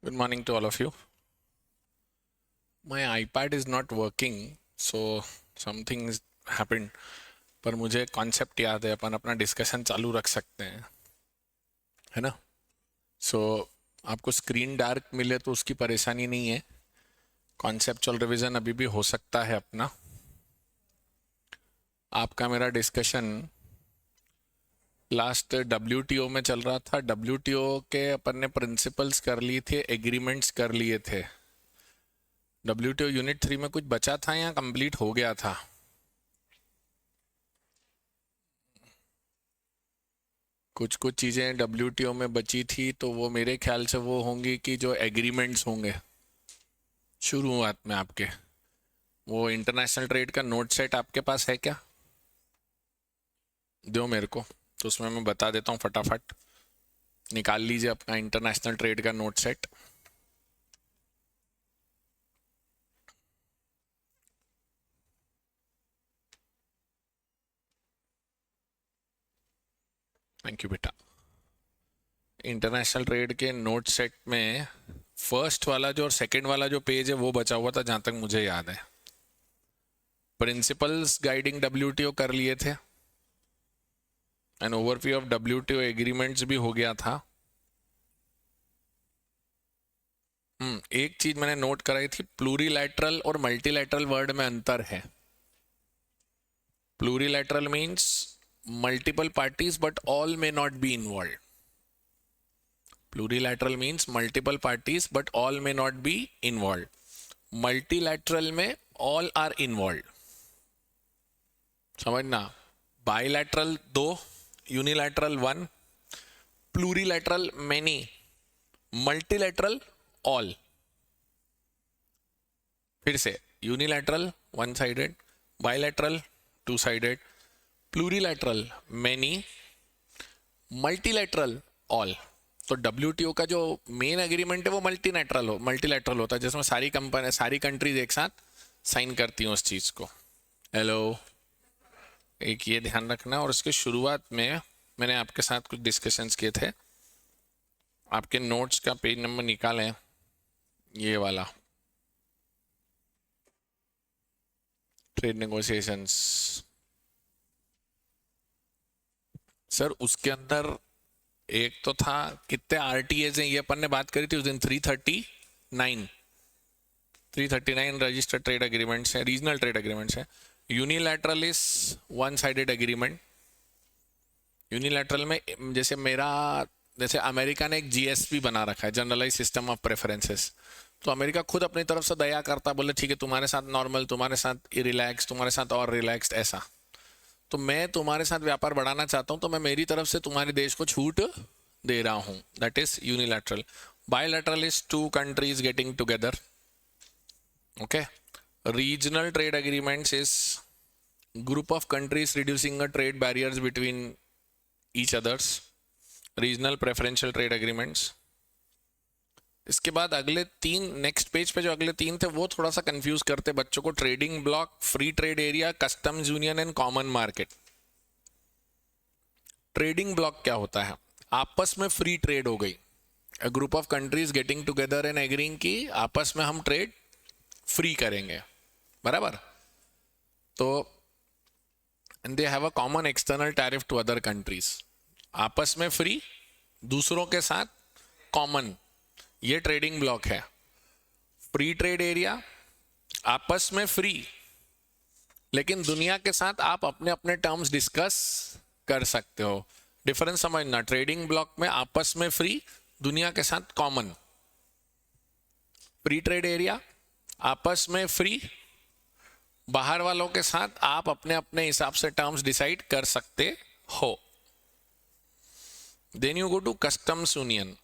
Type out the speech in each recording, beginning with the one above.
Good morning to all of you. My iPad is not working, so something has happened. पर मुझे concept याद है, अपन अपना discussion चालू रख सकते हैं, है ना? सो आपको स्क्रीन डार्क मिले तो उसकी परेशानी नहीं है. कॉन्सेप्चुअल रिवीजन अभी भी हो सकता है अपना. आपका मेरा डिस्कशन लास्ट WTO में चल रहा था. WTO के अपन ने प्रिंसिपल्स कर लिए थे, एग्रीमेंट्स कर लिए थे. WTO यूनिट 3 में कुछ बचा था या कंप्लीट हो गया था? कुछ कुछ चीज़ें WTO में बची थी, तो वो मेरे ख्याल से वो होंगी कि जो एग्रीमेंट्स होंगे शुरुआत में आपके. वो इंटरनेशनल ट्रेड का नोट सेट आपके पास है क्या? दो मेरे को, तो उसमें मैं बता देता हूँ फटाफट. निकाल लीजिए अपना इंटरनेशनल ट्रेड का नोट सेट. थैंक यू बेटा. इंटरनेशनल ट्रेड के नोट सेट में फर्स्ट वाला जो और सेकंड वाला जो पेज है वो बचा हुआ था, जहाँ तक मुझे याद है. प्रिंसिपल्स गाइडिंग WTO कर लिए थे. An overview of WTO agreements भी हो गया था. एक चीज मैंने नोट कराई थी, प्लूरीलैटरल और मल्टीलैटरल वर्ड में अंतर है. प्लूरीलैटरल means multiple parties but all may not be involve. प्लूरीलैटरल means multiple parties but all may not be involve. Multilateral में ऑल आर इन्वॉल्व. समझना. Bilateral 2, unilateral 1, प्लूरीलैटरल many, multilateral all. फिर से unilateral one sided, bilateral two sided, प्लूरीलैटरल many, multilateral all. तो WTO का जो main agreement है वो multilateral होता है, जिसमें सारी कंपनी सारी कंट्रीज एक साथ साइन करती हैं उस चीज को. हेलो, एक ये ध्यान रखना. और उसके शुरुआत में मैंने आपके साथ कुछ डिस्कशंस किए थे. आपके नोट्स का पेज नंबर निकालें, ये वाला, ट्रेड नेगोशिएशंस. सर उसके अंदर एक तो था, कितने RTAs हैं ये अपन ने बात करी थी उस दिन. 339 रजिस्टर्ड ट्रेड एग्रीमेंट्स हैं, रीजनल ट्रेड एग्रीमेंट्स हैं. Unilateral is one sided agreement. Unilateral में जैसे अमेरिका ने एक GSP बना रखा है, जनरलाइज सिस्टम ऑफ प्रेफरेंसेस. तो अमेरिका खुद अपनी तरफ से दया करता, बोले ठीक है तुम्हारे साथ नॉर्मल, तुम्हारे साथ रिलैक्स, तुम्हारे साथ और रिलैक्स्ड, ऐसा. तो मैं तुम्हारे साथ व्यापार बढ़ाना चाहता हूं, तो मैं मेरी तरफ से तुम्हारे देश को छूट दे रहा हूं. That is unilateral. Bilateral is two countries getting together. Okay. Regional trade agreements is group of countries reducing trade barriers between each others. Regional preferential trade agreements. इसके बाद अगले तीन, नेक्स्ट पेज पे जो अगले तीन थे वो थोड़ा सा कंफ्यूज करते बच्चों को. Trading bloc, free trade area, customs union and common market. Trading bloc क्या होता है? आपस में फ्री ट्रेड हो गई. A group of countries getting together and agreeing की आपस में हम ट्रेड फ्री करेंगे, बराबर. तो and they have a common external tariff to other countries. आपस में फ्री, दूसरों के साथ कॉमन. ये ट्रेडिंग ब्लॉक है. फ्री ट्रेड एरिया, आपस में फ्री, लेकिन दुनिया के साथ आप अपने अपने टर्म्स डिस्कस कर सकते हो. डिफरेंस समझना. ट्रेडिंग ब्लॉक में आपस में फ्री, दुनिया के साथ कॉमन. फ्री ट्रेड एरिया, आपस में फ्री, बाहर वालों के साथ आप अपने अपने हिसाब से टर्म्स डिसाइड कर सकते हो. Then you go to customs union.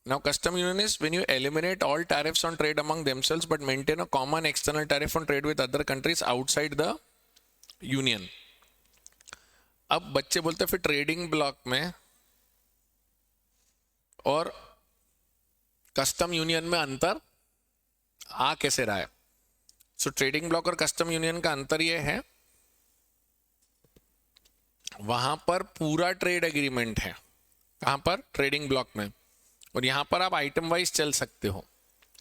Now, custom union is when you eliminate all tariffs on trade among themselves but maintain a common external tariff on trade with other countries outside the union. अब बच्चे बोलते हैं फिर trading block में और custom union में अंतर आ कैसे रहा है? सो ट्रेडिंग ब्लॉक और कस्टम यूनियन का अंतर यह है, वहां पर पूरा ट्रेड एग्रीमेंट है. कहां पर? ट्रेडिंग ब्लॉक में. और यहां पर आप आइटम वाइज चल सकते हो।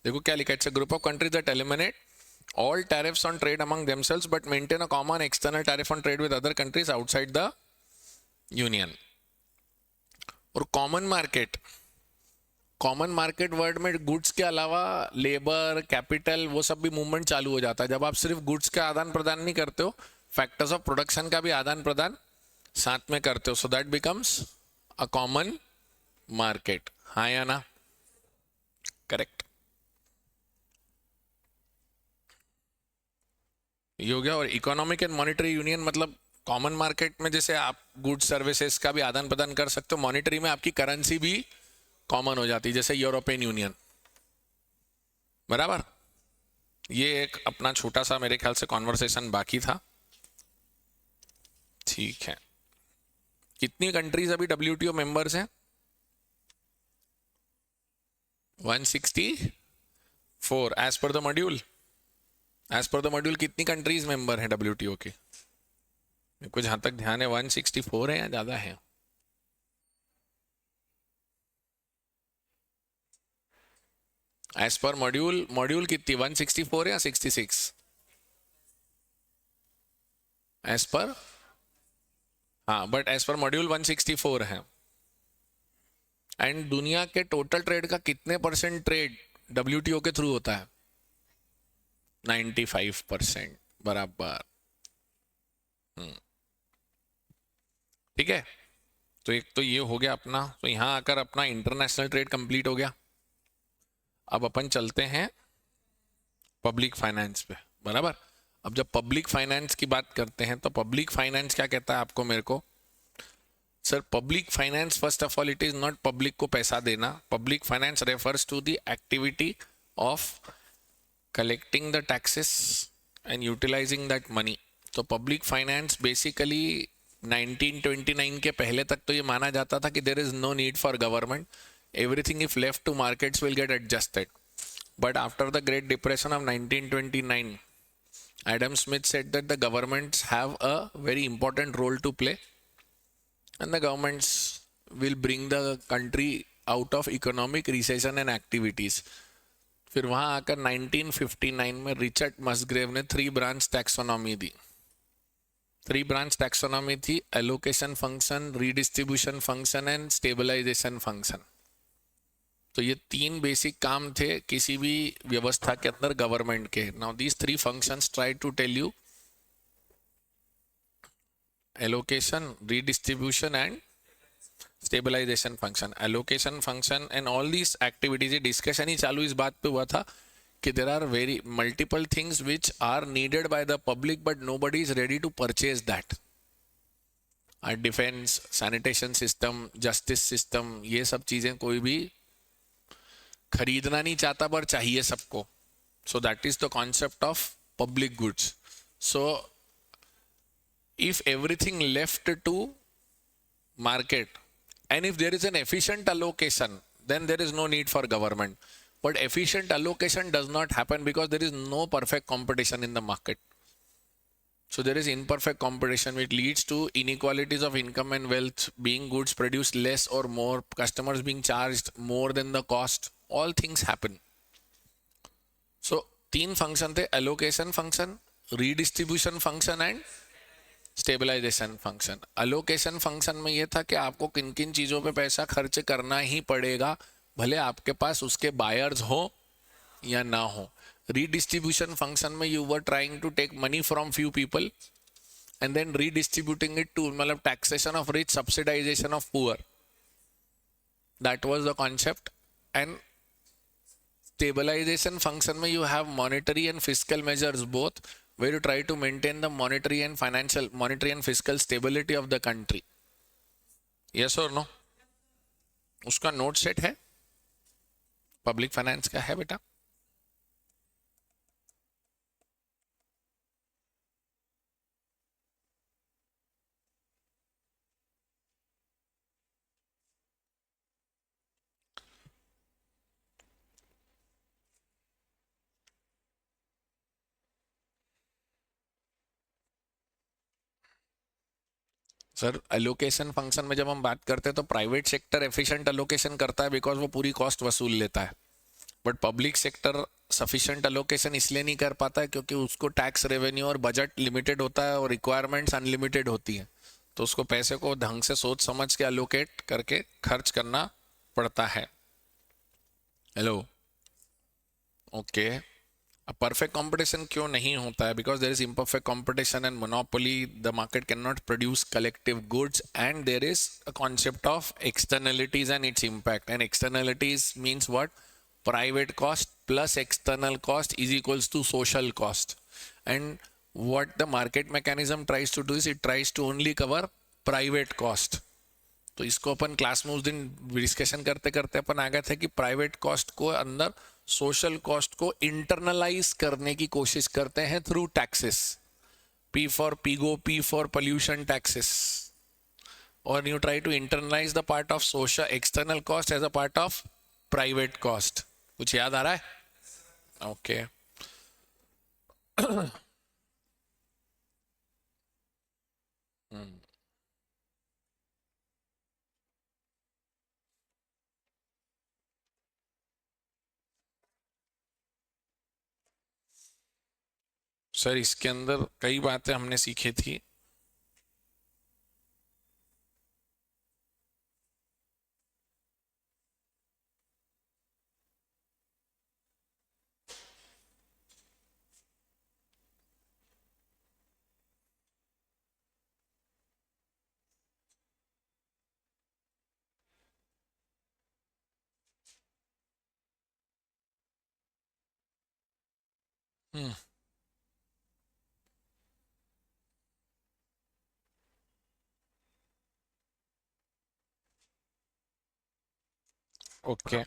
देखो क्या लिखा है, it's a group of countries that eliminate all tariffs on trade among themselves but maintain a common external tariff on trade with other countries outside the union। और कॉमन मार्केट वर्ड में goods के अलावा labour, capital, वो सब भी movement चालू हो जाता है जब आप सिर्फ गुड्स का आदान प्रदान नहीं करते हो, फैक्टर्स ऑफ प्रोडक्शन का भी आदान प्रदान साथ में करते हो। So that becomes a common market. हाँ या ना? करेक्ट। ये हो गया। और इकोनॉमिक एंड मॉनेटरी यूनियन मतलब कॉमन मार्केट में जैसे आप गुड्स सर्विसेज का भी आदान प्रदान कर सकते हो, मॉनेटरी में आपकी करेंसी भी कॉमन हो जाती है, जैसे यूरोपियन यूनियन। बराबर। ये एक अपना छोटा सा मेरे ख्याल से कॉन्वर्सेशन बाकी था। ठीक है, कितनी कंट्रीज अभी डब्ल्यूटीओ मेंबर्स हैं? 164 as per the module. As per the module कितनी कंट्रीज मेंबर हैं डब्ल्यूटीओ के? मेरे को जहां तक ध्यान है 164 है या ज्यादा है? एज पर मॉड्यूल, मॉड्यूल कितनी 164 या 66? एज पर, हाँ बट एज पर मॉड्यूल 164 है। एंड दुनिया के टोटल ट्रेड का कितने परसेंट ट्रेड डब्ल्यूटीओ के थ्रू होता है? 95%। बराबर। ठीक है, तो एक तो ये हो गया अपना। तो यहां आकर अपना इंटरनेशनल ट्रेड कंप्लीट हो गया। अब अपन चलते हैं पब्लिक फाइनेंस पे। बराबर। अब जब पब्लिक फाइनेंस की बात करते हैं तो पब्लिक फाइनेंस क्या कहता है आपको मेरे को? Sir public finance first of all it is not public को पैसा देना। Public finance refers to the activity of collecting the taxes and utilising that money. तो पब्लिक फाइनेंस बेसिकली 1929 के पहले तक तो ये माना जाता था कि there is no need for government, everything if left to markets will get adjusted. But after the great depression of 1929, Adam Smith said that the governments have a very important role to play and the governments will bring the country out of economic recession and activities। फिर वहां आकर 1959 में Richard Musgrave ने 3 branch taxonomy दी। 3 branch taxonomy थी, allocation function, redistribution function and stabilisation function. तो ये 3 basic काम थे किसी भी व्यवस्था के अंदर गवर्नमेंट के। Now these 3 functions try to tell you allocation, redistribution and stabilisation function. Allocation function and all these activities, discussion ही चालू इस बात पे हुआ था कि there are very multiple things which are needed by the public but nobody is ready to purchase that. Defence, sanitation system, justice system, ये सब चीजें कोई भी खरीदना नहीं चाहता पर चाहिए सबको। सो that is the concept of public goods. So if everything left to market and if there is an efficient allocation, then there is no need for government, but efficient allocation does not happen because there is no perfect competition in the market. So there is imperfect competition which leads to inequalities of income and wealth, being goods produced less or more, customers being charged more than the cost, all things happen. So 3 function थे, allocation function, redistribution function and stabilisation function. Allocation function में यह था कि आपको किन किन चीजों पे पैसा खर्च करना ही पड़ेगा, भले आपके पास उसके बायर्स हो या ना हो। रीडिस्ट्रीब्यूशन फंक्शन में you were trying to take money from few people and then redistributing it to, मतलब taxation of rich, subsidisation of poor, that was the concept. And stabilisation function में you have monetary and fiscal measures both, where you try to maintain the monetary and fiscal stability of the country. Yes or no? उसका not set है, public finance का है बेटा। Sir allocation function में जब हम बात करते हैं तो प्राइवेट सेक्टर एफिशिएंट एलोकेशन करता है बिकॉज वो पूरी कॉस्ट वसूल लेता है, but public sector sufficient allocation इसलिए नहीं कर पाता है क्योंकि उसको टैक्स रेवेन्यू और बजट लिमिटेड होता है और रिक्वायरमेंट्स अनलिमिटेड होती है, तो उसको पैसे को ढंग से सोच समझ के एलोकेट करके खर्च करना पड़ता है। Hello, okay. परफेक्ट कंपटीशन क्यों नहीं होता है? Because there is imperfect competition and monopoly, the market can not produce collective goods and there is a concept of externalities and its impact, and externalities means what? Private cost plus external cost is equals to social cost, and what the market mechanism tries to do is it tries to only cover private cost। तो इसको अपन class में उस दिन discussion करते करते अपन आ गए थे कि प्राइवेट कॉस्ट को अंदर सोशल कॉस्ट को इंटरनलाइज करने की कोशिश करते हैं through taxes, P for Pigou, P for pollution taxes, और you try to internalise the part of social external cost as a part of private cost. कुछ याद आ रहा है? ओके। सर इसके अंदर कई बातें हमने सीखी थी। ओके।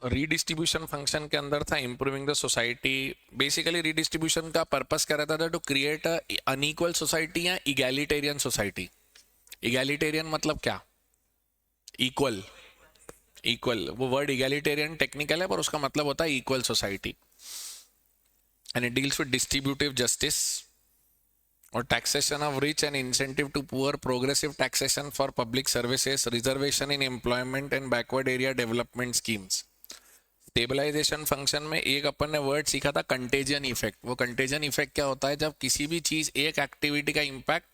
रीडिस्ट्रीब्यूशन फंक्शन के अंदर था improving the society. Basically redistribution का पर्पस क्या रहता था? To create a unequal society या इगैलिटेरियन सोसाइटी। इगैलिटेरियन मतलब क्या? इक्वल। इक्वल, वो वर्ड इगैलिटेरियन टेक्निकल है पर उसका मतलब होता है equal society, and it deals with distributive justice और taxation of rich and incentive to poor, progressive taxation for public services, reservation in employment and backward area development schemes. Stabilization function में एक अपन ने वर्ड सीखा था contagion effect. वो contagion effect क्या होता है? जब किसी भी चीज, एक एक्टिविटी का इम्पैक्ट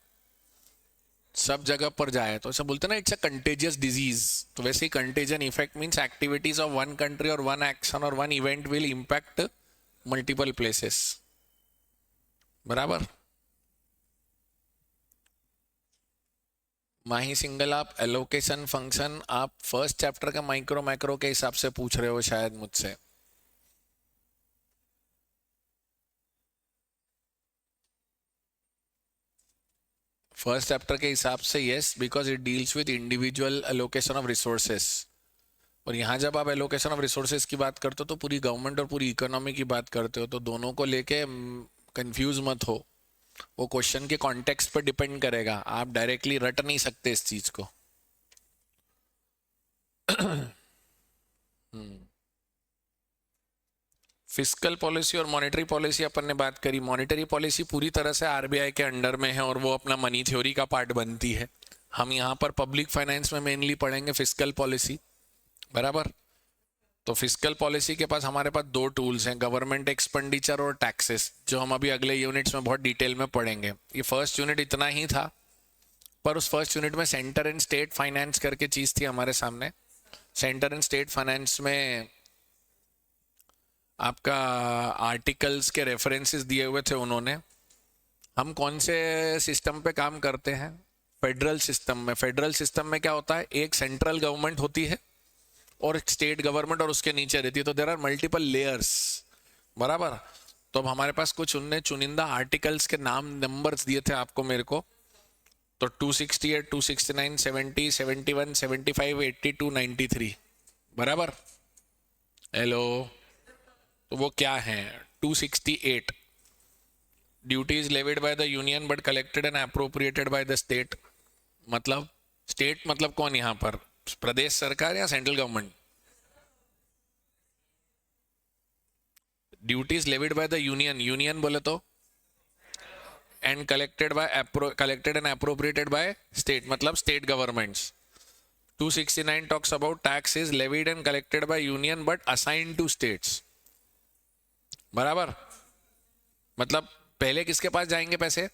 सब जगह पर जाए तो ऐसा बोलते हैं ना, इट्स अ कंटेजियस डिजीज। तो वैसे ही contagion effect means activities of one country और वन एक्शन और one event will impact multiple places. बराबर? माही सिंगल, आप एलोकेशन फंक्शन आप फर्स्ट चैप्टर का माइक्रो मैक्रो के हिसाब से पूछ रहे हो शायद मुझसे। फर्स्ट चैप्टर के हिसाब से yes, because it deals with individual allocation of resources. और यहाँ जब आप एलोकेशन ऑफ रिसोर्सेज की बात करते हो तो पूरी गवर्नमेंट और पूरी इकोनॉमी की बात करते हो, तो दोनों को लेके कंफ्यूज मत हो। वो क्वेश्चन के कॉन्टेक्स्ट पर डिपेंड करेगा, आप डायरेक्टली रट नहीं सकते इस चीज को। फिस्कल पॉलिसी और मॉनेटरी पॉलिसी अपन ने बात करी। मॉनेटरी पॉलिसी पूरी तरह से आरबीआई के अंडर में है और वो अपना मनी थ्योरी का पार्ट बनती है। हम यहाँ पर पब्लिक फाइनेंस में मेनली पढ़ेंगे फिस्कल पॉलिसी। बराबर? तो फिस्कल पॉलिसी के पास हमारे पास दो टूल्स हैं, गवर्नमेंट एक्सपेंडिचर और टैक्सेस, जो हम अभी अगले यूनिट्स में बहुत डिटेल में पढ़ेंगे। ये फर्स्ट यूनिट इतना ही था, पर उस फर्स्ट यूनिट में सेंटर एंड स्टेट फाइनेंस करके चीज थी हमारे सामने। सेंटर एंड स्टेट फाइनेंस में आपका आर्टिकल्स के रेफरेंसेस दिए हुए थे उन्होंने। हम कौन से सिस्टम पे काम करते हैं? फेडरल सिस्टम में। फेडरल सिस्टम में क्या होता है? एक सेंट्रल गवर्नमेंट होती है और एक स्टेट गवर्नमेंट और उसके नीचे रहती है, तो देयर आर मल्टीपल लेयर्स। बराबर? तो अब हमारे पास कुछ उनने चुनिंदा आर्टिकल्स के नाम नंबर्स दिए थे आपको मेरे को, तो 268, 269, 70, 71, 75, 82, 93। बराबर? हेलो, तो वो क्या है? 268, duties levied by the union but collected and appropriated by the state. मतलब स्टेट मतलब कौन यहाँ पर? प्रदेश सरकार या central government? Duties levied by the union, union बोले तो and collected and appropriated by state, मतलब state governments. 269 talks about tax is levied and collected by union but assigned to states. बराबर. मतलब पहले किसके पास जाएंगे पैसे,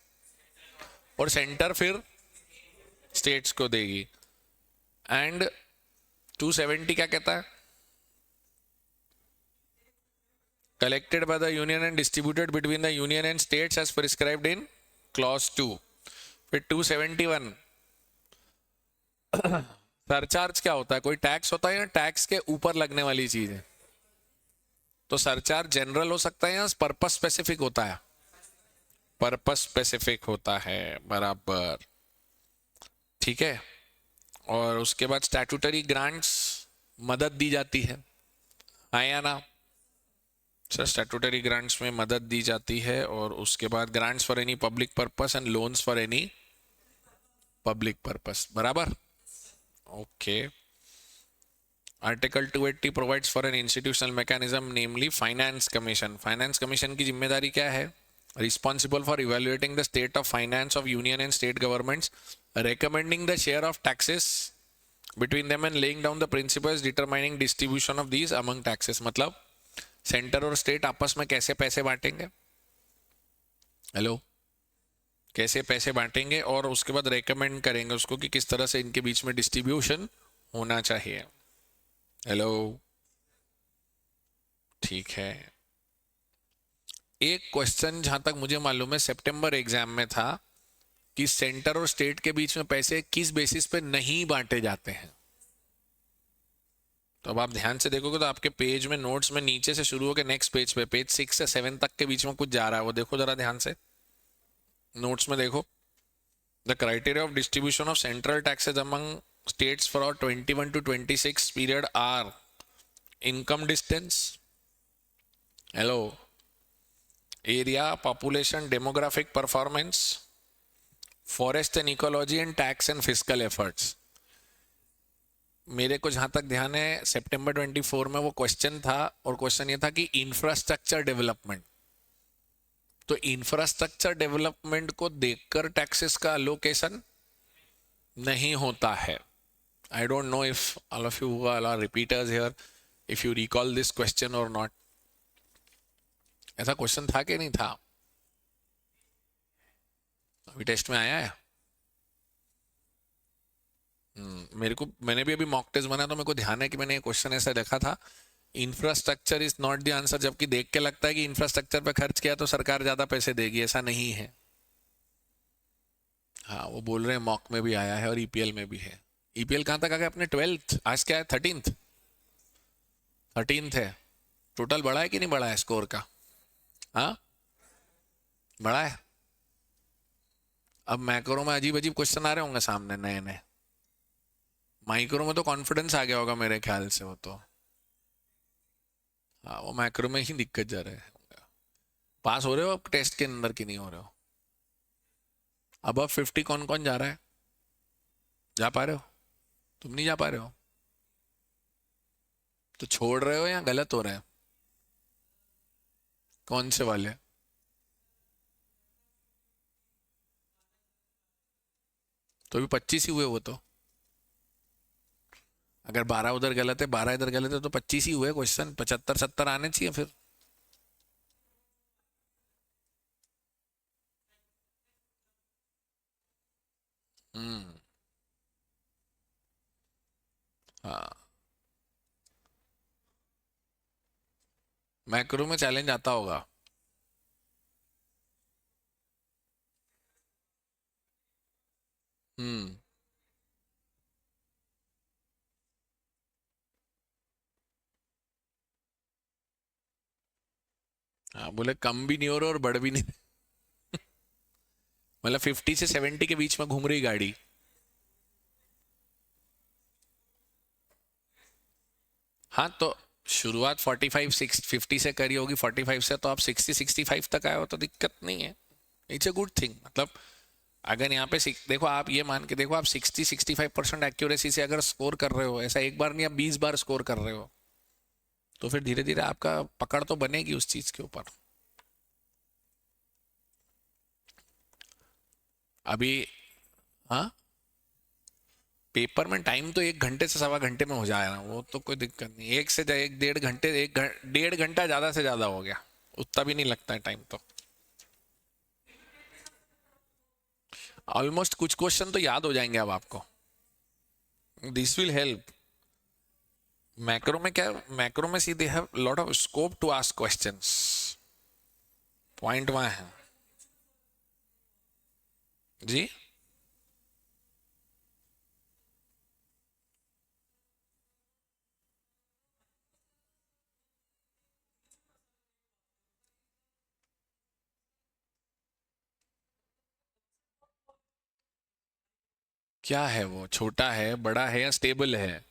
और सेंटर फिर स्टेट्स को देगी. एंड 270 क्या कहता है, collected by the union and distributed between the union and states as prescribed in clause 2. फिर 271 सरचार्ज क्या होता है, कोई टैक्स होता है या टैक्स के ऊपर लगने वाली चीज है. तो सरचार्ज जनरल हो सकता है या पर्पस स्पेसिफिक होता है, पर्पस स्पेसिफिक होता है. बराबर. ठीक है. और उसके बाद स्टैट्यूटरी ग्रांट्स मदद दी जाती है या ना. सर स्टैट्यूटरी ग्रांट्स में मदद दी जाती है. और उसके बाद grants for any public purpose and loans for any public purpose. बराबर. Okay. Article 280 provides for an institutional mechanism namely finance commission. Finance commission की जिम्मेदारी क्या है, responsible for evaluating the state of finance of union and state governments, recommending the share of taxes between them and laying down the principles determining distribution of these among taxes. मतलब centre और state आपस में कैसे पैसे बांटेंगे, hello, कैसे पैसे बांटेंगे, और उसके बाद रेकमेंड करेंगे उसको कि किस तरह से इनके बीच में डिस्ट्रीब्यूशन होना चाहिए. हेलो. ठीक है. एक क्वेश्चन जहां तक मुझे मालूम है सितंबर एग्जाम में था कि सेंटर और स्टेट के बीच में पैसे किस बेसिस पे नहीं बांटे जाते हैं. तो अब आप ध्यान से देखोगे तो आपके पेज में नोट्स में नीचे से शुरू होकर नेक्स्ट पेज पे पेज 6 से 7 तक के बीच में कुछ जा रहा है, वो देखो जरा ध्यान से. नोट्स में देखो. The criteria of distribution of central taxes among states for 21 to 26 period are income distance, hello, area, population, demographic performance, forest and ecology and tax and fiscal efforts. मेरे को जहां तक ध्यान है सितंबर 24 में वो क्वेश्चन था, और क्वेश्चन ये था कि इंफ्रास्ट्रक्चर डेवलपमेंट. तो इंफ्रास्ट्रक्चर डेवलपमेंट को देखकर टैक्सेस का अलोकेशन नहीं होता है. I don't know if all of you are repeaters here if you recall this question और नॉट. ऐसा क्वेश्चन था कि नहीं था, अभी टेस्ट में आया है. मैंने भी अभी मॉक टेस्ट बना तो मेरे को ध्यान है कि मैंने क्वेश्चन ऐसा देखा था, infrastructure is not the answer, जबकि देख के लगता है कि इंफ्रास्ट्रक्चर पे खर्च किया तो सरकार ज्यादा पैसे देगी. ऐसा नहीं है. हाँ वो बोल रहे हैं मॉक में भी आया है और ईपीएल में भी है. ईपीएल कहाँ तक आ गया अपने 12th, आज क्या है 13th है. टोटल बढ़ा है कि नहीं बढ़ा है स्कोर का, हाँ बढ़ा है. अब मैक्रो में अजीब अजीब क्वेश्चन आ रहे होंगे सामने नए नए. माइक्रो में तो कॉन्फिडेंस आ गया होगा मेरे ख्याल से वो तो. हाँ वो मैक्रो में ही दिक्कत जा रहा है. पास हो रहे हो अब टेस्ट के अंदर की नहीं हो रहे हो. अब 50 कौन कौन जा रहा है, जा पा रहे हो, तुम नहीं जा पा रहे हो तो छोड़ रहे हो या गलत हो रहा है, कौन से वाले. तो भी 25 ही हुए वो तो. अगर 12 उधर गलत है 12 इधर गलत है तो 25 ही हुए क्वेश्चन. 75-70 आने चाहिए फिर. हाँ मैक्रो में चैलेंज आता होगा. हम्म. हाँ बोले कम भी नहीं हो रहा और बढ़ भी नहीं. मतलब 50 से 70 के बीच में घूम रही गाड़ी. हाँ तो शुरुआत 50 से करी होगी. 45 से तो आप 60-65 तक आए हो तो दिक्कत नहीं है. It's a good thing. मतलब अगर यहाँ पे देखो, आप ये मान के देखो, आप 60-65% एक्यूरेसी से अगर स्कोर कर रहे हो, ऐसा एक बार नहीं आप 20 बार स्कोर कर रहे हो, तो फिर धीरे धीरे आपका पकड़ तो बनेगी उस चीज के ऊपर. अभी हाँ, पेपर में टाइम तो 1 घंटे से 1.25 घंटे में हो जाएगा, वो तो कोई दिक्कत नहीं। 1 से 1.5 घंटे, 1.5 घंटा ज़्यादा से ज़्यादा हो गया, उतना भी नहीं लगता है टाइम तो। ऑलमोस्ट कुछ क्वेश्चन तो याद हो जाएंगे अब आपको। This will help. मैक्रो में क्या, मैक्रो में सीधे have lot of scope to ask questions, point वहां है जी। क्या है वो, छोटा है, बड़ा है, या स्टेबल है?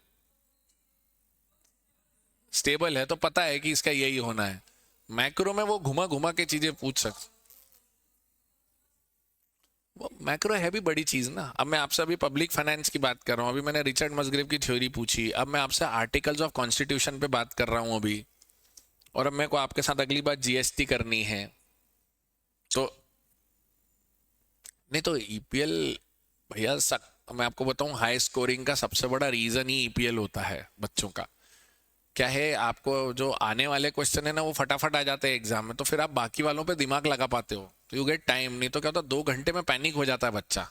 स्टेबल है तो पता है कि इसका यही होना है। मैक्रो में वो घुमा घुमा के चीजें पूछ सकते। वो मैक्रो है भी बड़ी चीज ना। अब मैं आपसे अभी पब्लिक फाइनेंस की बात कर रहा हूँ, अभी मैंने रिचर्ड मसग्रेव की थ्योरी पूछी, अब मैं आपसे आर्टिकल्स ऑफ कॉन्स्टिट्यूशन पे बात कर रहा हूँ अभी, और अब मेरे को आपके साथ अगली बात जीएसटी करनी है। तो नहीं तो ईपीएल, भैया मैं आपको बताऊं, हाई स्कोरिंग का सबसे बड़ा रीजन ही ईपीएल होता है बच्चों का। क्या है, आपको जो आने वाले क्वेश्चन है ना वो फटाफट आ जाते हैं एग्जाम में, तो फिर आप बाकी वालों पे दिमाग लगा पाते हो, तो यू गेट टाइम। नहीं तो क्या होता है, 2 घंटे में पैनिक हो जाता है बच्चा।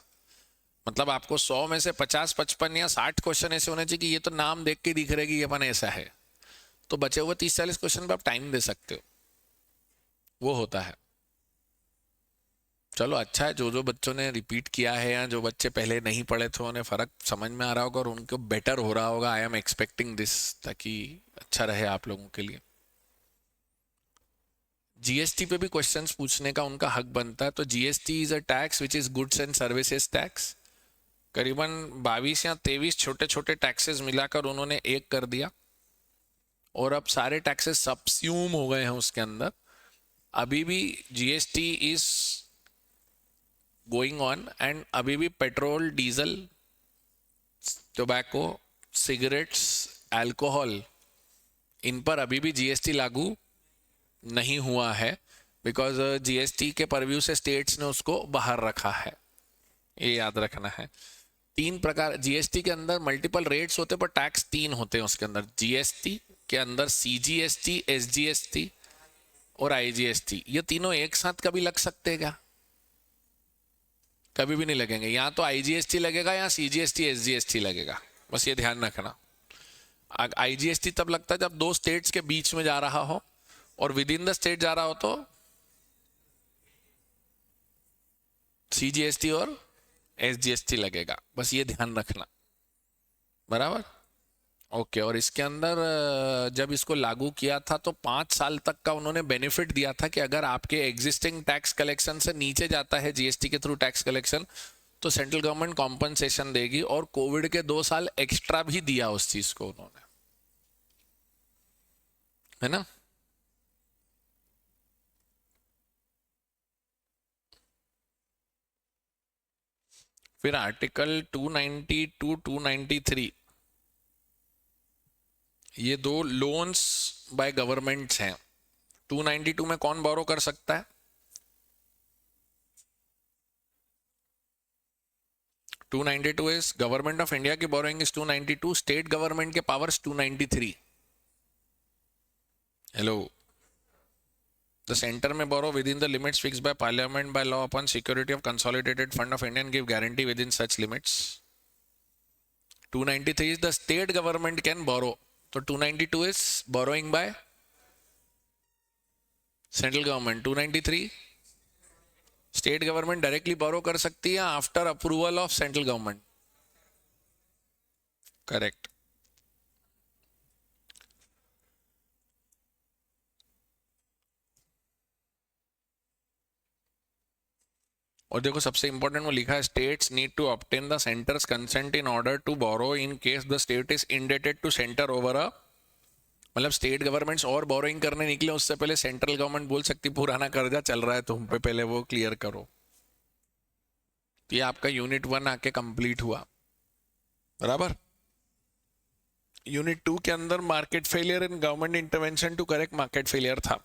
मतलब आपको 100 में से 50, 55 या 60 क्वेश्चन ऐसे होने चाहिए कि ये तो नाम देख के दिख रहा है कि ये अपन ऐसा है, तो बचे हुए 30-40 क्वेश्चन पे आप टाइम दे सकते हो, वो होता है। चलो अच्छा है, जो जो बच्चों ने रिपीट किया है या जो बच्चे पहले नहीं पढ़े थे उन्हें फर्क समझ में आ रहा होगा और उनको बेटर हो रहा होगा। आई एम एक्सपेक्टिंग दिस, ताकि अच्छा रहे आप लोगों के लिए। जीएसटी पे भी क्वेश्चंस पूछने का उनका हक बनता है। तो GST is a tax which is goods and services tax. करीबन 22 या 23 छोटे छोटे टैक्सेस मिलाकर उन्होंने एक कर दिया, और अब सारे टैक्सेस सबस्यूम हो गए हैं उसके अंदर। अभी भी GST is going on, and अभी भी petrol, diesel, tobacco, cigarettes, alcohol, इन पर अभी भी जीएसटी लागू नहीं हुआ है, बिकॉज जीएसटी के परव्यू से स्टेट्स ने उसको बाहर रखा है, ये याद रखना है। 3 प्रकार जीएसटी के अंदर मल्टीपल रेट्स होते हैं, पर टैक्स 3 होते हैं उसके अंदर। जीएसटी के अंदर सीजीएसटी, एसजीएसटी और आईजीएसटी, ये तीनों एक साथ कभी लग सकते हैं क्या? कभी भी नहीं लगेंगे। या तो आईजीएसटी लगेगा या सीजीएसटी एसजीएसटी लगेगा, बस ये ध्यान रखना। आईजीएसटी तब लगता है जब 2 स्टेट्स के बीच में जा रहा हो, और विद इन द स्टेट जा रहा हो तो सीजीएसटी और एसजीएसटी लगेगा, बस ये ध्यान रखना, बराबर। ओके। और इसके अंदर जब इसको लागू किया था तो 5 साल तक का उन्होंने बेनिफिट दिया था कि अगर आपके एग्जिस्टिंग टैक्स कलेक्शन से नीचे जाता है जीएसटी के थ्रू टैक्स कलेक्शन, तो सेंट्रल गवर्नमेंट कॉम्पनसेशन देगी, और कोविड के 2 साल एक्स्ट्रा भी दिया उस चीज को उन्होंने, है ना। फिर आर्टिकल 292, 293, ये 2 लोन्स बाय गवर्नमेंट्स हैं। 292 में कौन बोरो कर सकता है? 292 इज गवर्नमेंट ऑफ इंडिया की बोरोइंग इज 292, स्टेट गवर्नमेंट के powers 293। Hello. The center may borrow within the limits fixed by Parliament by law upon security of Consolidated Fund of India and give guarantee within such limits. 293 is the state government can borrow. So 292 is borrowing by central government. 293 state government directly borrow कर सकती है after approval of central government. Correct. और देखो सबसे important वो लिखा है, states need to obtain the centre's consent in order to borrow in case the state is indebted to centre over a, मतलब स्टेट गवर्नमेंट्स और बोरोइंग करने निकले उससे पहले सेंट्रल गवर्नमेंट बोल सकती पुराना कर्जा चल रहा है तुम पे, पहले वो क्लियर करो। तो ये आपका यूनिट 1 आके कंप्लीट हुआ, बराबर। यूनिट 2 के अंदर market failure and government intervention to correct market failure था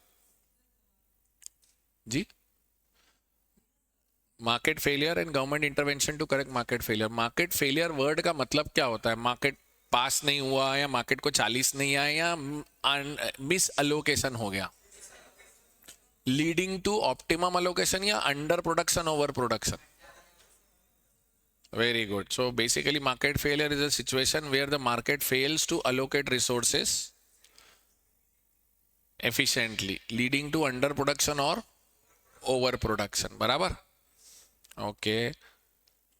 जी। Market failure and government intervention to correct market failure. Market failure word का मतलब क्या होता है? मार्केट पास नहीं हुआ, या मार्केट को 40 नहीं आया, या मिस अलोकेशन हो गया, लीडिंग टू ऑप्टिमम अलोकेशन, या under production over production. Very good. So basically market failure is a situation where the market fails to allocate resources efficiently, leading to underproduction or overproduction. बराबर? Okay.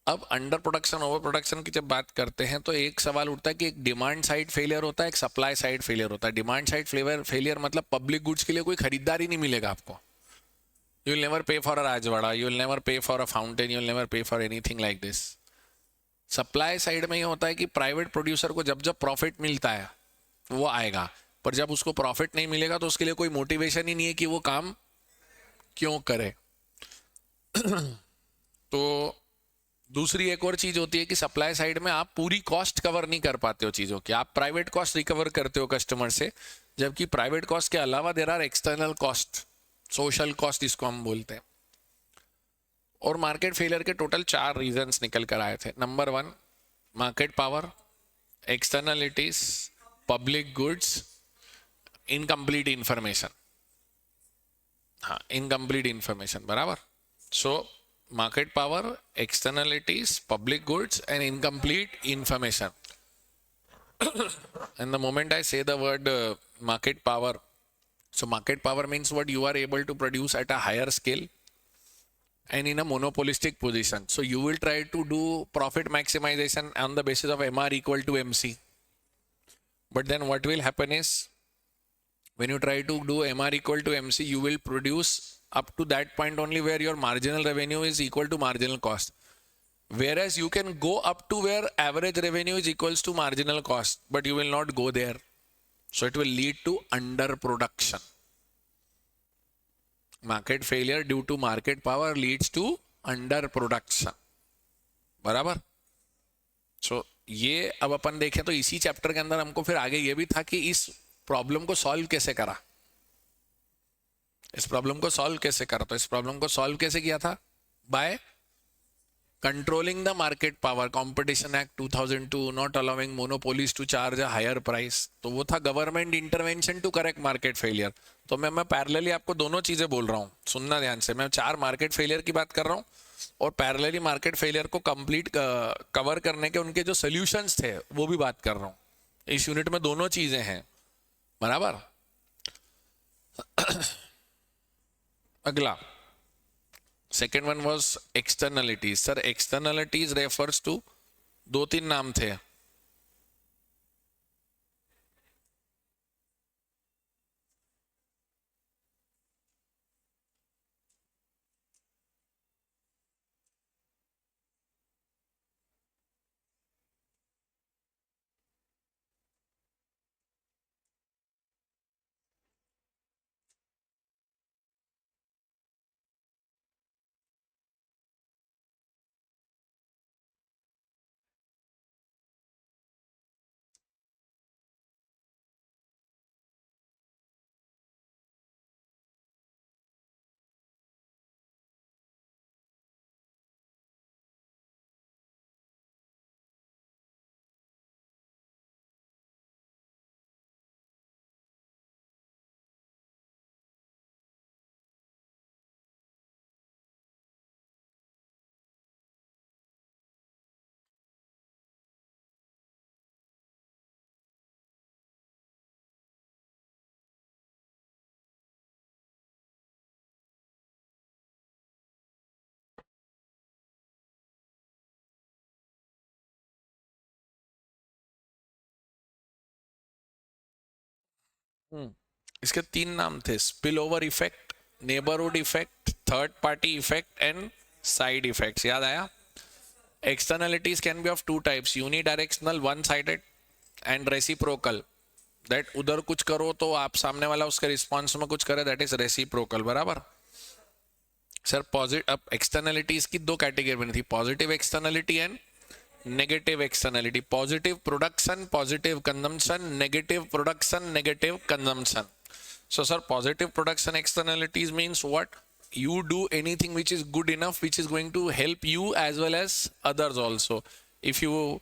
अब under production over production की जब बात करते हैं तो एक सवाल उठता है कि एक डिमांड साइड फेलियर होता है, एक सप्लाई साइड फेलियर होता है। डिमांड साइड फेलियर मतलब पब्लिक गुड्स के लिए कोई खरीदार ही नहीं मिलेगा आपको। You will never pay for a Rajwada, you will never pay for a fountain, you will never pay for anything like this. Supply side में ये होता है कि प्राइवेट प्रोड्यूसर को जब जब प्रॉफिट मिलता है वो आएगा, पर जब उसको प्रॉफिट नहीं मिलेगा तो उसके लिए कोई मोटिवेशन ही नहीं है कि वो काम क्यों करे। तो दूसरी एक और चीज होती है कि सप्लाई साइड में आप पूरी कॉस्ट कवर नहीं कर पाते हो चीजों की। आप प्राइवेट कॉस्ट रिकवर करते हो कस्टमर से, जबकि प्राइवेट कॉस्ट के अलावा there are external cost, social cost जिसको हम बोलते हैं। और मार्केट फेलियर के टोटल 4 रीजंस निकल कर आए थे। Number 1, market power, externalities, public goods, incomplete information. हाँ, इनकम्प्लीट इंफॉर्मेशन, बराबर। So market power, externalities, public goods, and incomplete information. And the moment I say the word market power, so market power means what you are able to produce at a higher scale and in a monopolistic position. So you will try to do profit maximization on the basis of MR equal to MC. But then what will happen is, when you try to do MR equal to MC, you will produce up to that point only where your marginal revenue is equal to marginal cost. Whereas you can go up to where average revenue is equals to marginal cost, but you will not go there. So it will lead to underproduction. Market failure due to market power leads to underproduction. बराबर? So ये अब अपन देखें तो इसी chapter के अंदर हमको फिर आगे ये भी था कि इस प्रॉब्लम को सॉल्व कैसे करा। इस प्रॉब्लम को सॉल्व कैसे करा? तो इस प्रॉब्लम को सॉल्व कैसे किया था? By controlling the market power, competition act 2002, not allowing monopolies to charge a higher price. तो वो था government intervention to correct market failure. तो मैं पैरेलली आपको दोनों चीजें बोल रहा हूँ, सुनना ध्यान से। मैं 4 मार्केट फेलियर की बात कर रहा हूँ और पैरेलली मार्केट फेलियर को कंप्लीट कवर करने के उनके जो सोल्यूशंस थे वो भी बात कर रहा हूँ। इस यूनिट में दोनों चीजें हैं, बराबर। अगला, second one was externalities. Sir externalities refers to 2-3 नाम थे। इसके 3 नाम थे, spill over effect, neighbourhood effect, third party effect and side effects. याद आया? Externalities can be of 2 types, unidirectional one sided and reciprocal. That उधर कुछ करो तो आप सामने वाला उसके रिस्पॉन्स में कुछ करे, दैट इज रेसिप्रोकल, बराबर। सर पॉजिटिव, अब एक्सटर्नलिटीज की 2 कैटेगरी बनी थी, positive externality and negative externality. Positive production, positive consumption, negative production, negative consumption. So sir, positive production externalities means what? you do anything which is good enough, which is going to help you as well as others also. If you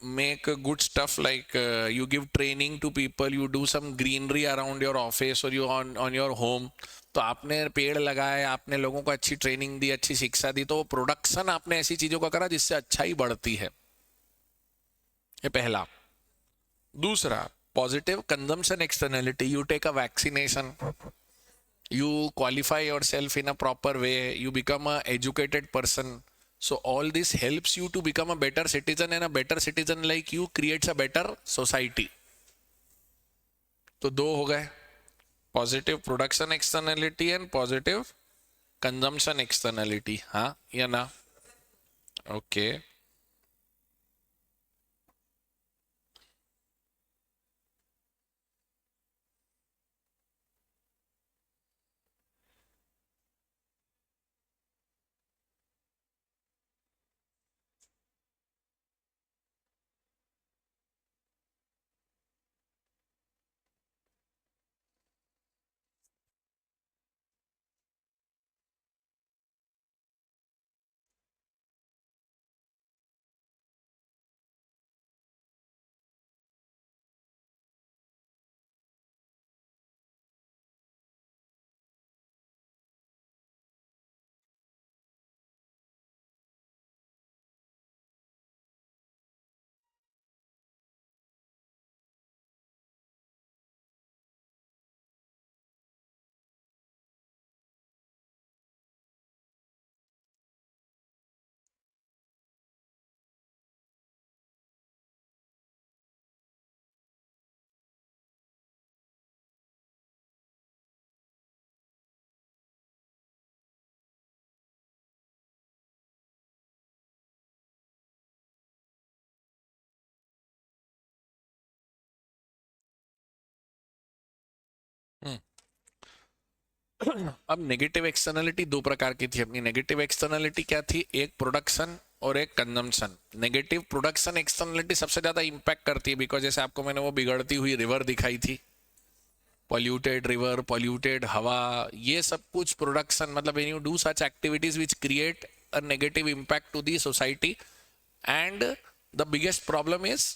make good stuff like you give training to people, you do some greenery around your office or you on your home, तो आपने पेड़ लगाए, आपने लोगों को अच्छी training दी, अच्छी शिक्षा दी, तो प्रोडक्शन आपने ऐसी चीजों का करा जिससे अच्छाई बढ़ती है. ये पहला. दूसरा, positive consumption externality. You take a vaccination, you qualify yourself in a proper way, you become a educated person, so all this helps you to become a better citizen, and a better citizen like you creates a better society. तो दो हो गए, positive production externality and positive consumption externality. हाँ या ना? Okay. अब negative externality दो प्रकार की थी अपनी. नेगेटिव एक्सटर्नलिटी क्या थी? एक प्रोडक्शन और एक कंजम्पशन. नेगेटिव प्रोडक्शन एक्सटर्नलिटी सबसे ज्यादा इंपैक्ट करती है, बिकॉज जैसे आपको मैंने वो बिगड़ती हुई रिवर दिखाई थी, पॉल्यूटेड रिवर, पॉल्यूटेड हवा, ये सब कुछ प्रोडक्शन, मतलब when you do such activities which create a negative impact to the society, and the biggest problem is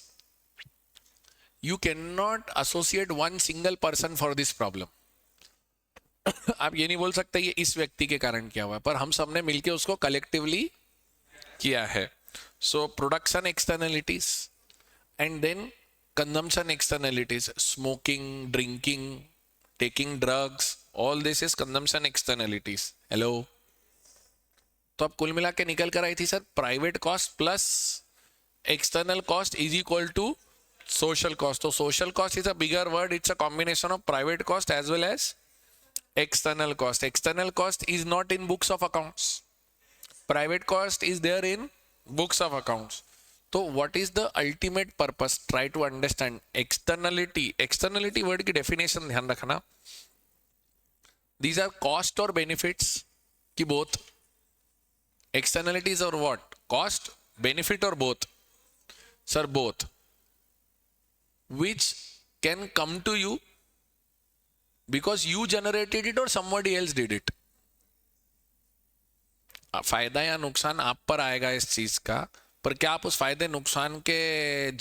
you cannot associate one single person for this problem. आप ये नहीं बोल सकते ये इस व्यक्ति के कारण क्या हुआ है, पर हम सबने मिलके उसको कलेक्टिवली किया है. So production externalities and then consumption externalities. Smoking, drinking, taking drugs, all this is consumption externalities. Hello. तो अब कुल मिला के निकल कर आई थी sir, private cost plus external cost is equal to social cost. So social cost is a bigger word. It's a combination of private cost as well as external cost. External cost is not in books of accounts. Private cost is there in books of accounts. So what is the ultimate purpose? Try to understand externality. Externality word की definition ध्यान रखना. These are cost or benefits की both. Externalities or what? Cost, benefit or both? Sir, both. Which can come to you because you generated it or somebody else did it. फायदा या नुकसान आप पर आएगा इस चीज का, पर क्या आप उस फायदे नुकसान के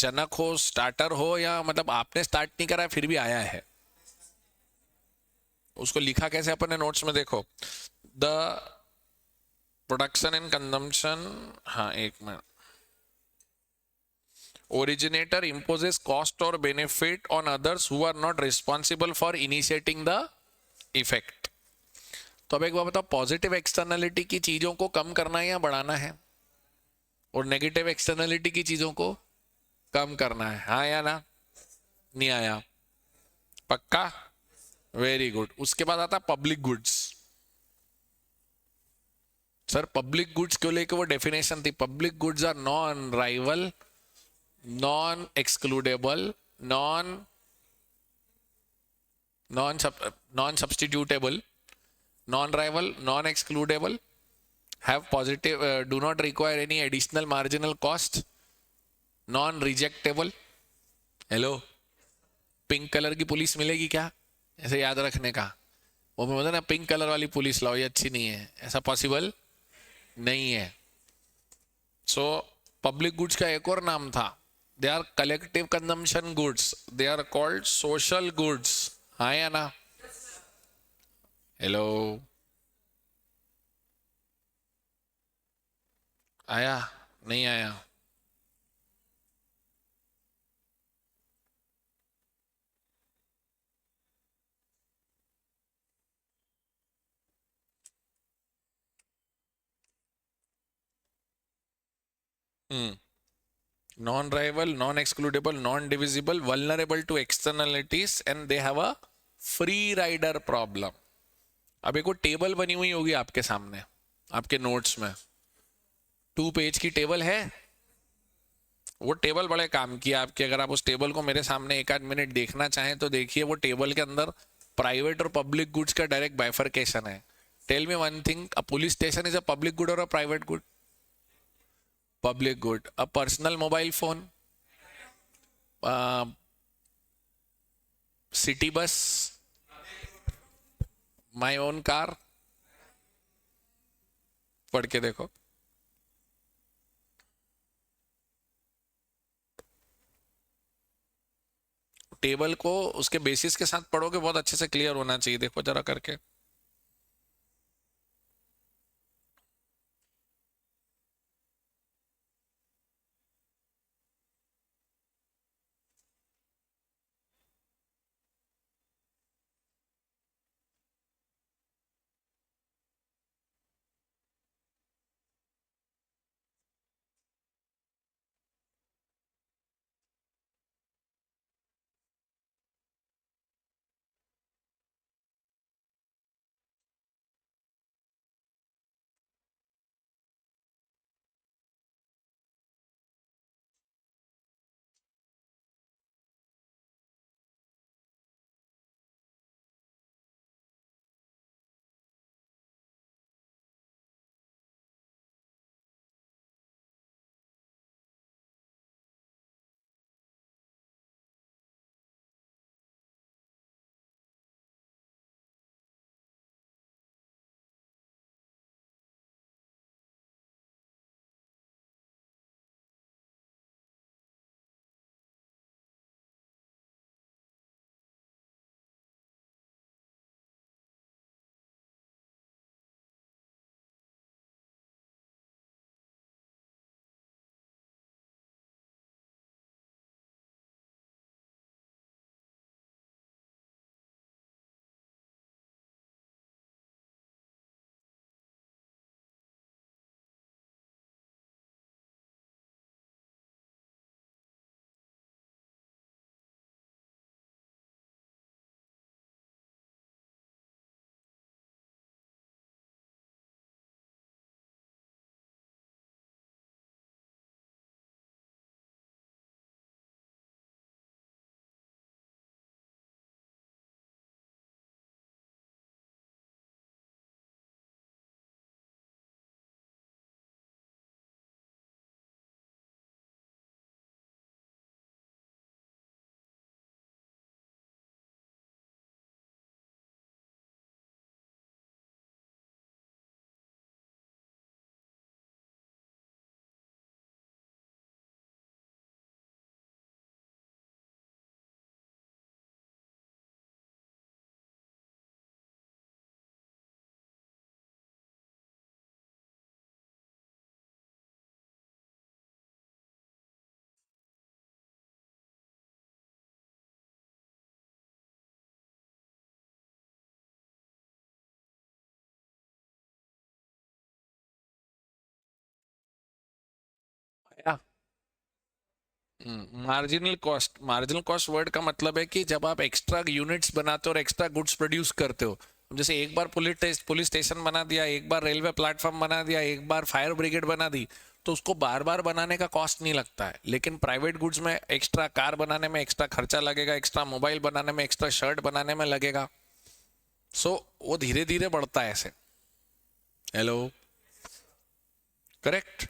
जनक हो, स्टार्टर हो, या मतलब आपने स्टार्ट नहीं करा फिर भी आया है. उसको लिखा कैसे अपन ने नोट्स में देखो. The production and consumption. हाँ एक minute. Originator imposes cost or benefit on others who are not responsible for initiating the effect. तो अब एक बात बताओ, पॉजिटिव एक्सटर्नलिटी की चीजों को कम करना है या बढ़ाना है, और नेगेटिव एक्सटर्नलिटी की चीजों को कम करना है. हाँ या ना? नहीं आया? पक्का? Very good. उसके बाद आता public goods. Sir public goods क्यों लेके वो डेफिनेशन थी. Public goods are non rival, non excludable, non substitutable, non rival, non excludable, have positive, do not require any additional marginal cost, non rejectable. Hello. Pink colour की police मिलेगी क्या, ऐसे याद रखने का? वो मैं बोलता ना पिंक कलर वाली पुलिस लाओ, ये अच्छी नहीं है, ऐसा पॉसिबल नहीं है। सो पब्लिक गुड्स का एक और नाम था, they are collective consumption goods, they are called social goods. हाँ या ना? हेलो, आया? नहीं आया? Non rival, non excludable, non divisible, vulnerable to externalities and they have a free rider problem. अब एक वो टेबल बनी हुई होगी आपके सामने, आपके नोट्स में 2 पेज की टेबल है। वो टेबल बड़े काम की है आपकी, अगर आप उस टेबल को मेरे सामने एक आध मिनट देखना चाहें तो देखिए, वो टेबल के अंदर प्राइवेट और पब्लिक गुड्स का डायरेक्ट बाइफरकेशन है। Tell me one thing, a police station is a public good और a private good? Public good. A personal mobile phone, city bus, my own car, पढ़ के देखो। Table को उसके basis के साथ पढ़ोगे, बहुत अच्छे से क्लियर होना चाहिए, देखो जरा करके। Marginal cost, marginal cost word का मतलब है कि जब आप एक्स्ट्रा यूनिट्स बनाते हो और एक्स्ट्रा गुड्स प्रोड्यूस करते हो, जैसे एक बार पुलिस स्टेशन बना दिया, एक बार रेलवे प्लेटफॉर्म बना दिया, एक बार फायर ब्रिगेड बना दी, तो उसको बार बार बनाने का कॉस्ट नहीं लगता है। लेकिन प्राइवेट गुड्स में एक्स्ट्रा कार बनाने में एक्स्ट्रा खर्चा लगेगा, एक्स्ट्रा मोबाइल बनाने में, एक्स्ट्रा शर्ट बनाने में लगेगा। सो वो धीरे धीरे बढ़ता है ऐसे। Hello, correct.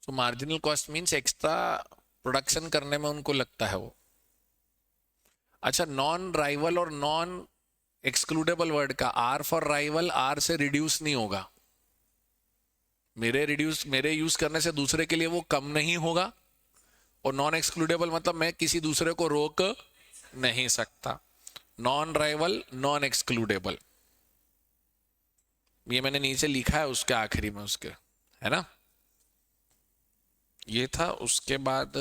तो marginal cost means extra production करने में उनको लगता है वो। अच्छा, नॉन राइवल और नॉन एक्सक्लूडेबल वर्ड का आर फॉर राइवल, आर से रिड्यूस नहीं होगा। मेरे यूज करने से दूसरे के लिए वो कम नहीं होगा। और नॉन एक्सक्लूडेबल मतलब मैं किसी दूसरे को रोक नहीं सकता। नॉन राइवल, नॉन एक्सक्लूडेबल, ये मैंने नीचे लिखा है उसके आखिरी में उसके, है ना। ये था। उसके बाद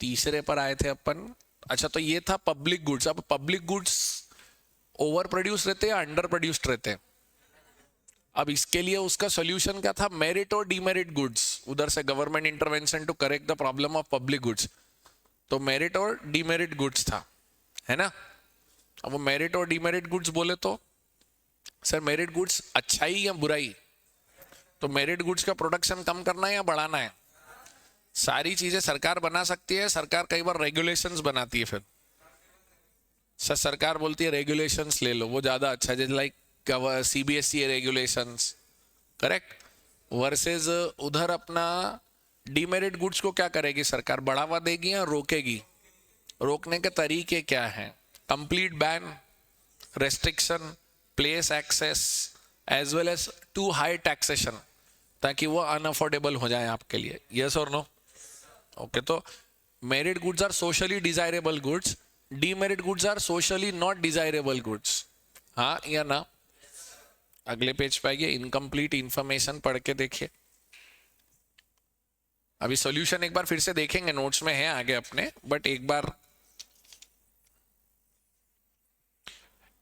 तीसरे पर आए थे अपन। अच्छा, तो ये था पब्लिक गुड्स। अब पब्लिक गुड्स ओवर प्रोड्यूस रहते हैं या अंडर प्रोड्यूस्ड रहते हैं? अब इसके लिए उसका सॉल्यूशन क्या था? मेरिट और डीमेरिट गुड्स, उधर से government intervention to correct the problem of public goods. तो मेरिट और डीमेरिट गुड्स था, है ना। अब वो मेरिट और डीमेरिट गुड्स बोले तो सर मेरिट गुड्स अच्छाई या बुराई? तो मेरिट गुड्स का प्रोडक्शन कम करना है या बढ़ाना है? सारी चीजें सरकार बना सकती है, सरकार कई बार रेगुलेशंस बनाती है। फिर सर सरकार बोलती है रेगुलेशंस ले लो, वो ज्यादा अच्छा है, like CBSE regulations, correct. Versus उधर अपना डीमेरिट गुड्स को क्या करेगी सरकार? बढ़ावा देगी या रोकेगी? रोकने के तरीके क्या हैं? Complete ban, restriction, place access, as well as to high taxation, ताकि वो अनअफोर्डेबल हो जाए आपके लिए। यस और नो? ओके, तो merit goods are socially desirable goods, demerit goods are socially not desirable goods. हाँ या ना? अगले पेज पे आइए, इनकम्प्लीट इंफॉर्मेशन पढ़ के देखिए। अभी सॉल्यूशन एक बार फिर से देखेंगे, नोट्स में है आगे अपने, बट एक बार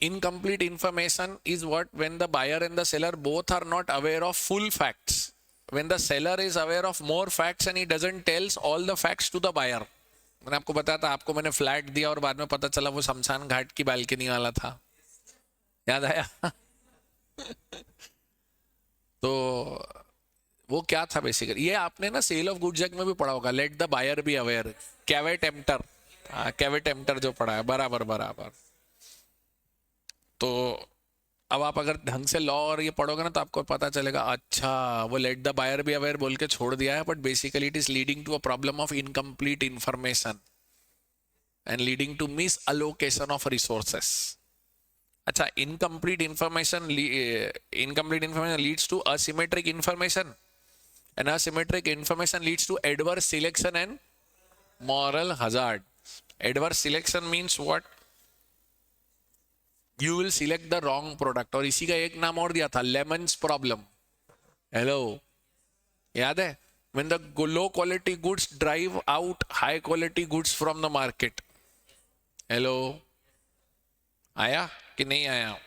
incomplete information is what when the buyer and the seller both are not aware of full facts. When the seller is aware of more facts and he doesn't tells all the facts to the buyer. मैंने आपको बताया था, आपको मैंने flat दिया और बाद में पता चला वो शमशान घाट की बालकनी वाला था, याद आया? तो वो क्या था बेसिकली, ये आपने ना सेल ऑफ गुड्स एक्ट में भी पढ़ा होगा, let the buyer be aware, caveat emptor. Caveat emptor जो पढ़ा है, बराबर बराबर। तो अब आप अगर ढंग से लॉ और ये पढ़ोगे ना तो आपको पता चलेगा, अच्छा वो let the buyer be aware बोल के छोड़ दिया है, but basically it is leading to a problem of incomplete information and leading to misallocation of resources. अच्छा, incomplete information leads to asymmetric information and asymmetric information leads to adverse selection and moral hazard. Adverse selection means what? You will select the wrong product। और इसी का एक नाम और दिया था, lemons problem. Hello, याद है? when the low quality goods drive out high quality goods from the market। Hello, आया कि नहीं आया?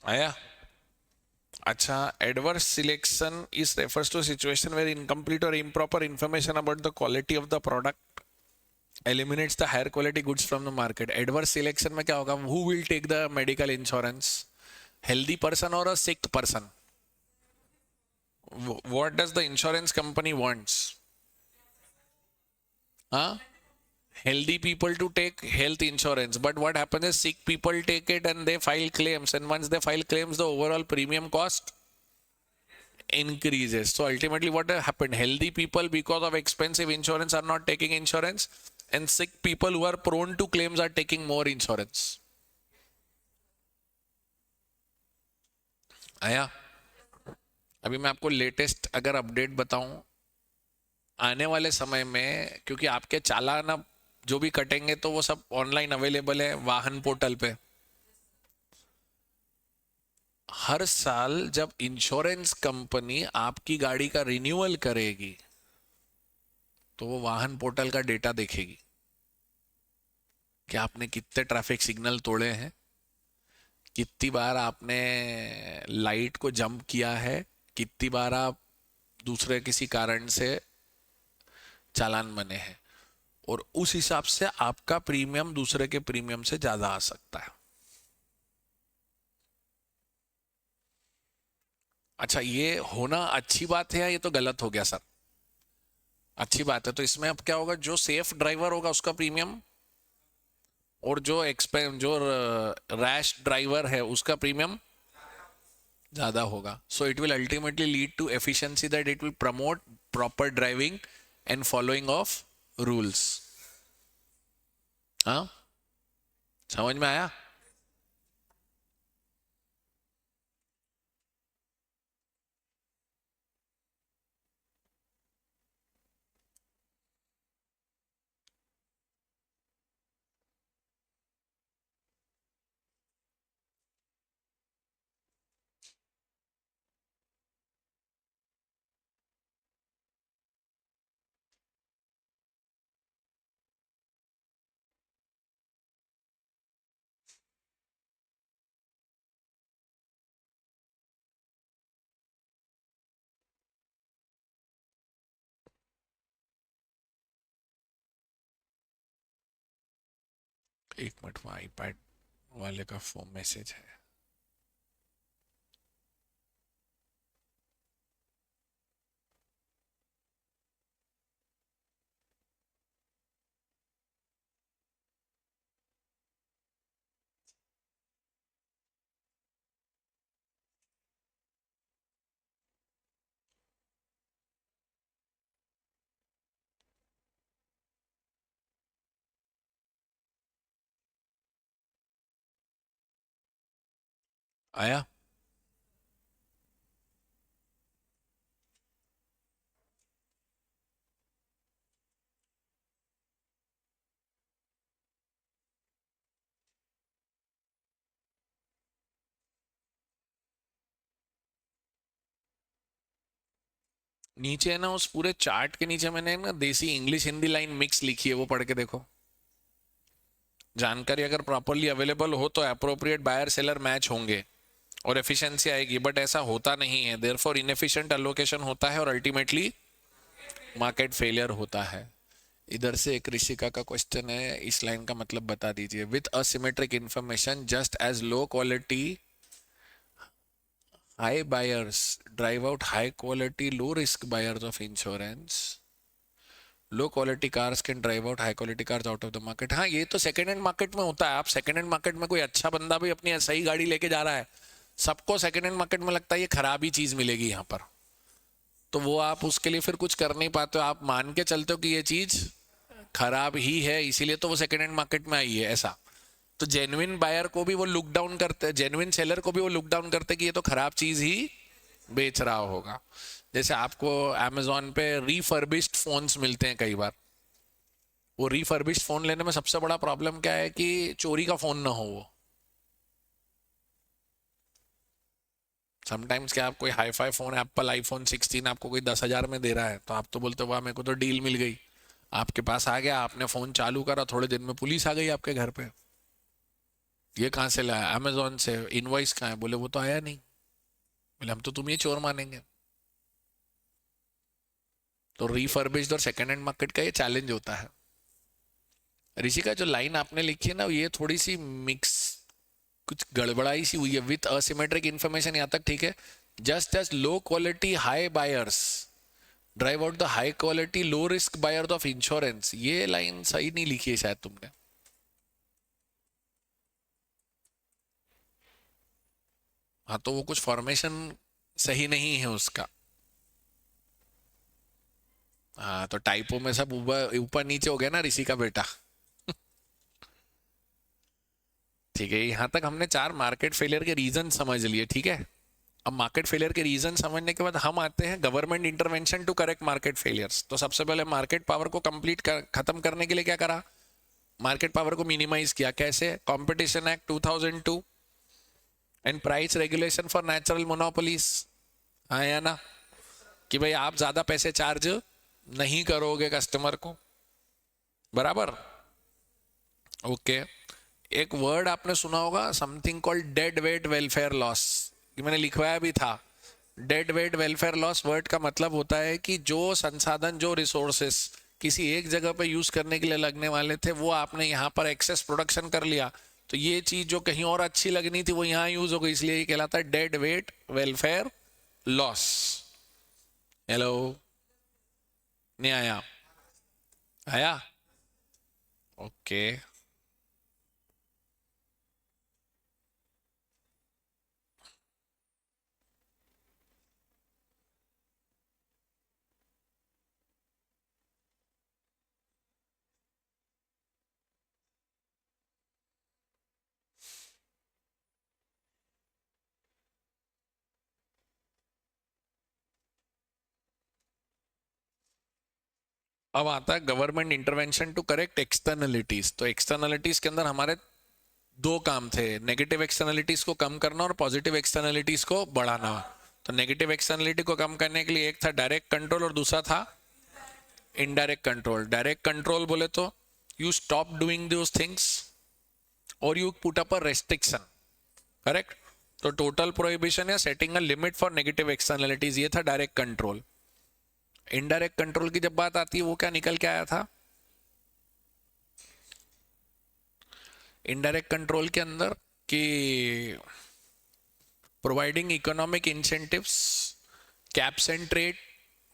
आया? अच्छा, adverse selection is refers to a situation where incomplete or improper information about the quality of the product eliminates the higher quality goods from the market। adverse selection में क्या होगा? who will take the medical insurance? healthy person or a sick person? what does the insurance company wants? huh? healthy people to take health insurance, but what happens is sick people take it and they file claims, and once they file claims the overall premium cost increases। so ultimately what happened? healthy people because of expensive insurance are not taking insurance, and sick people who are prone to claims are taking more insurance। आया? अभी मैं आपको latest अगर update बताऊं, आने वाले समय में, क्योंकि आपके चालान अब जो भी कटेंगे तो वो सब ऑनलाइन अवेलेबल है वाहन पोर्टल पे। हर साल जब इंश्योरेंस कंपनी आपकी गाड़ी का रिन्यूअल करेगी तो वो वाहन पोर्टल का डेटा देखेगी कि आपने कितने ट्रैफिक सिग्नल तोड़े हैं, कितनी बार आपने लाइट को जंप किया है, कितनी बार आप दूसरे किसी कारण से चालान बने हैं, और उस हिसाब से आपका प्रीमियम दूसरे के प्रीमियम से ज्यादा आ सकता है। अच्छा, ये होना अच्छी बात है या ये तो गलत हो गया सर? अच्छी बात है। तो इसमें अब क्या होगा, जो सेफ ड्राइवर होगा उसका प्रीमियम, और जो रैश ड्राइवर है उसका प्रीमियम ज्यादा होगा। So it will ultimately lead to efficiency, that it will promote proper driving and following of rules. हाँ, समझ में आया? एक मिनट, में आईपैड वाले का फोन मैसेज है। आया? नीचे है ना, उस पूरे चार्ट के नीचे मैंने ना देसी इंग्लिश हिंदी लाइन मिक्स लिखी है, वो पढ़ के देखो। जानकारी अगर प्रॉपरली अवेलेबल हो तो अप्रोप्रिएट बायर सेलर मैच होंगे और एफिशिएंसी आएगी, बट ऐसा होता नहीं है। देयरफॉर इनएफिशिएंट एलोकेशन होता है और अल्टीमेटली मार्केट फेलियर होता है। इधर से एक ऋषिका का क्वेश्चन है, इस लाइन का मतलब बता दीजिए। With asymmetric information just as low quality high buyers drive out high quality low risk buyers of insurance, low quality cars can drive out high quality cars out of the market. हाँ, ये तो second hand market में होता है। आप second hand market में कोई अच्छा बंदा भी अपनी सही गाड़ी लेके जा रहा है, सबको सेकंड हैंड मार्केट में लगता है ये खराब ही चीज मिलेगी यहाँ पर, तो वो आप उसके लिए फिर कुछ कर नहीं पाते हो, आप मान के चलते हो कि ये चीज खराब ही है, इसीलिए तो वो सेकंड हैंड मार्केट में आई है, ऐसा। तो जेन्युइन बायर को भी वो लुक डाउन करते, जेन्युइन सेलर को भी वो लुक डाउन करते कि ये तो खराब चीज ही बेच रहा होगा। जैसे आपको अमेजोन पे रिफर्बिश्ड फोन्स मिलते हैं कई बार, वो रिफर्बिश्ड फोन लेने में सबसे बड़ा प्रॉब्लम क्या है कि चोरी का फोन ना हो वो। समटाइम्स क्या, आप कोई hi fi phone, Apple iPhone 16 आपको कोई 10,000 में दे रहा है, तो आप तो बोलते हो वाह मेरे को तो डील मिल गई। आपके पास आ गया, आपने फोन चालू करा, थोड़े दिन में पुलिस आ गई आपके घर पे। ये कहाँ से लाया? अमेजोन से। इनवॉइस कहाँ है? बोले वो तो आया नहीं। बोले हम तो तुम ये चोर मानेंगे। तो रिफर्बिश्ड और सेकंड हैंड मार्केट का ये चैलेंज होता है। ऋषि का जो लाइन आपने लिखी है ना, ये थोड़ी सी मिक्स, कुछ गड़बड़ाई सी हुई है। विथ असिमेट्रिक इंफॉर्मेशन यहाँ तक ठीक है। Just as low quality high buyers drive out the high quality low risk buyers of insurance, ये लाइन सही नहीं लिखी है शायद तुमने। हाँ, तो वो कुछ फॉर्मेशन सही नहीं है उसका। हाँ, तो टाइपो में सब ऊपर ऊपर नीचे हो गया ना ऋषि का बेटा। ठीक है, यहाँ तक हमने 4 मार्केट फेलियर के रीजन समझ लिए, ठीक है। अब मार्केट फेलियर के रीजन समझने के बाद हम आते हैं government intervention to correct market failures. तो सबसे पहले मार्केट पावर को खत्म करने के लिए क्या करा, मार्केट पावर को मिनिमाइज किया। कैसे? Competition act 2002 and price regulation for natural monopolies, हाँ या ना, कि भाई आप ज्यादा पैसे चार्ज नहीं करोगे कस्टमर को, बराबर। ओके एक वर्ड आपने सुना होगा, something called dead weight welfare loss, कि मैंने लिखवाया भी था। Dead weight welfare loss word का मतलब होता है कि जो संसाधन, जो रिसोर्सेस किसी एक जगह पे यूज करने के लिए लगने वाले थे, वो आपने यहाँ पर एक्सेस प्रोडक्शन कर लिया, तो ये चीज जो कहीं और अच्छी लगनी थी वो यहाँ यूज हो गई, इसलिए ये कहलाता है dead weight welfare loss. Hello, नहीं आया? आया? ओके अब आता है government intervention to correct externalities. तो एक्सटर्नलिटीज के अंदर हमारे दो काम थे, नेगेटिव एक्सटर्नलिटीज को कम करना और पॉजिटिव एक्सटर्नलिटीज को बढ़ाना। तो नेगेटिव एक्सटर्नलिटी को कम करने के लिए एक था डायरेक्ट कंट्रोल और दूसरा था इनडायरेक्ट कंट्रोल। डायरेक्ट कंट्रोल बोले तो you stop doing those things और you put up a restriction, correct. तो टोटल प्रोहिबिशन या setting a limit for negative externalities, ये था डायरेक्ट कंट्रोल। इनडायरेक्ट कंट्रोल की जब बात आती है वो क्या निकल के आया था? इनडायरेक्ट कंट्रोल के अंदर कि providing economic incentives, caps and trade,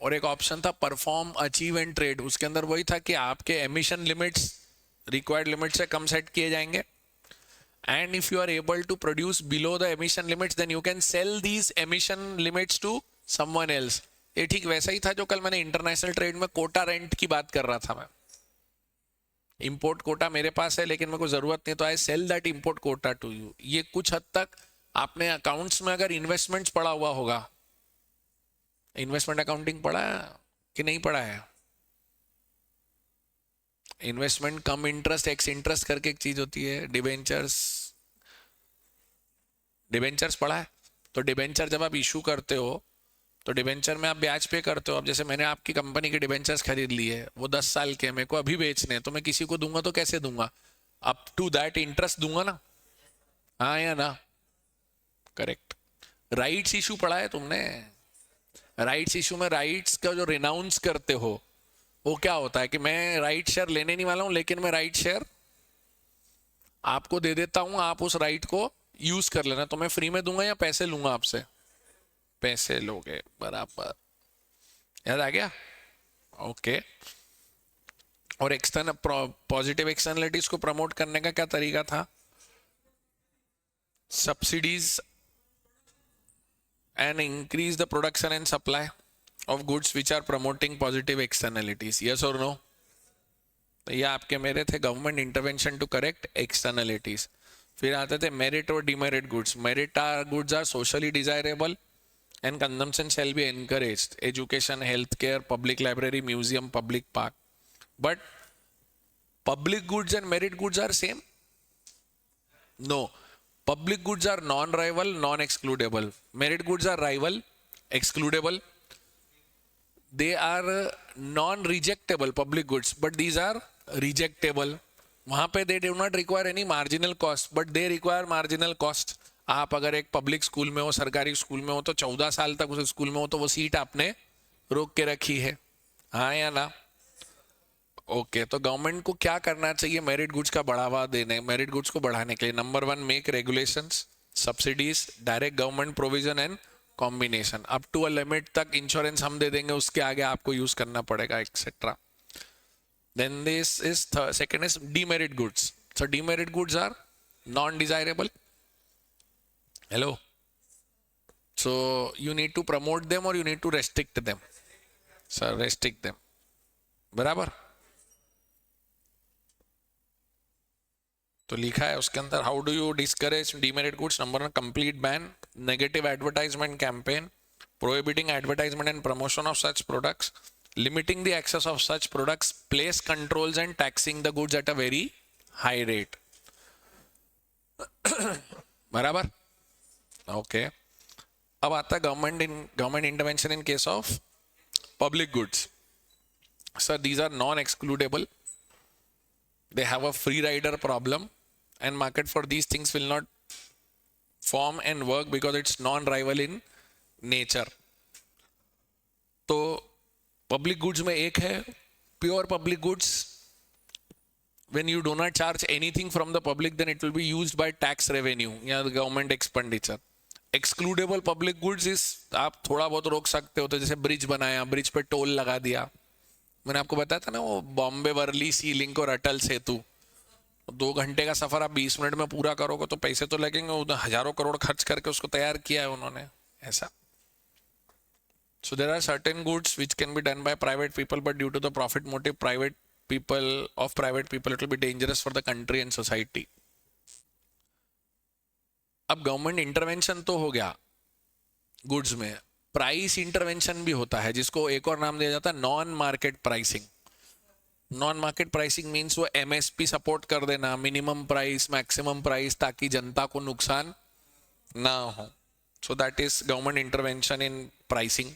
और एक ऑप्शन था परफॉर्म अचीव एंड ट्रेड। उसके अंदर वही था कि आपके एमिशन लिमिट्स रिक्वायर्ड लिमिट से कम सेट किए जाएंगे, and if you are able to produce below the emission limits then you can sell these emission limits to someone else। ये ठीक वैसा ही था जो कल मैंने इंटरनेशनल ट्रेड में कोटा रेंट की बात कर रहा था। मैं इंपोर्ट कोटा मेरे पास है लेकिन मेरे को जरूरत नहीं, तो I sell that import quota to you. ये कुछ हद तक आपने अकाउंट्स में अगर इन्वेस्टमेंट्स पढ़ा हुआ होगा, इन्वेस्टमेंट अकाउंटिंग पढ़ा है कि नहीं पढ़ा है? इन्वेस्टमेंट कम इंटरेस्ट एक्स इंटरेस्ट करके एक चीज होती है, डिबेंचर्स। डिबेंचर्स पढ़ा है? तो डिबेंचर जब आप इशू करते हो तो डिबेंचर में आप ब्याज पे करते हो। अब जैसे मैंने आपकी कंपनी के डिबेंचर्स खरीद लिए, वो 10 साल के, मेरे को अभी बेचने, तो मैं किसी को दूंगा तो कैसे दूंगा? अप टू दैट इंटरेस्ट दूंगा ना, हाँ या ना? करेक्ट। राइट्स इशू पढ़ा है तुमने? राइट्स इशू में राइट्स का जो रिनाउंस करते हो वो क्या होता है कि मैं राइट शेयर लेने नहीं वाला हूं लेकिन मैं राइट शेयर आपको दे देता हूं, आप उस राइट को यूज कर लेना। तो मैं फ्री में दूंगा या पैसे लूंगा आपसे? पैसे लोगे, बराबर। याद आ गया? ओके। और एक्सटर्नल पॉजिटिव एक्सटर्नलिटीज को प्रमोट करने का क्या तरीका था? Subsidies and increase the production and supply of goods which are promoting positive externalities, yes और नो? ये आपके मेरे थे government intervention to correct externalities. फिर आते थे मेरिट और demerit goods. Merit goods are socially desirable and consumption shall be encouraged, education, healthcare, public library, museum, public park. But public goods and merit goods are same? No, public goods are non-rival, non-excludable. Merit goods are rival, excludable. They are non-rejectable public goods, but these are rejectable. वहां पे they do not require any marginal cost, but they require marginal cost. आप अगर एक public school में हो, सरकारी school में हो, तो 14 साल तक उस स्कूल में हो तो वो सीट आपने रोक के रखी है, हाँ या ना? ओके। तो गवर्नमेंट को क्या करना चाहिए मेरिट गुड्स का बढ़ावा देने, मेरिट गुड्स को बढ़ाने के लिए? Number 1, make regulations, subsidies, direct government provision and combination. Up to a limit तक इंश्योरेंस हम दे देंगे, उसके आगे आपको यूज करना पड़ेगा, etcetera. Then this is second is demerit goods. So demerit goods are non desirable. Hello. So you need to promote them or you need to restrict them? Sir, restrict them. बराबर? तो लिखा है उसके अंदर, how do you discourage demerit goods, number 1 complete ban, negative advertisement campaign, prohibiting advertisement and promotion of such products, limiting the access of such products, place controls and taxing the goods at a very high rate. बराबर? Okay. अब आता है government intervention in case of public goods. Sir these are non excludable. They have a free rider problem, and market for these things will not form and work because it's non-rival in nature. तो public goods में एक है pure public goods. when you do not charge anything from the public, then it will be used by tax revenue या government expenditure. Excludable public goods is आप थोड़ा बहुत रोक सकते हो. तो जैसे ब्रिज बनाया, ब्रिज पे टोल लगा दिया. मैंने आपको बताया था ना वो बॉम्बे वर्ली सी लिंक और अटल सेतु, 2 घंटे का सफर आप 20 मिनट में पूरा करोगे तो पैसे तो लगेंगे. हजारों करोड़ खर्च करके उसको तैयार किया है उन्होंने. ऐसा. So there are certain goods which can be done by private people, but due to the profit motive, private people, it will be dangerous for the country and society. अब गवर्नमेंट इंटरवेंशन तो हो गया goods में, price intervention भी होता है जिसको एक और नाम दिया जाता है non market pricing. Non market pricing means वो एमएसपी सपोर्ट कर देना, मिनिमम प्राइस, मैक्सिमम प्राइस, ताकि जनता को नुकसान ना हो. So that is government intervention in pricing.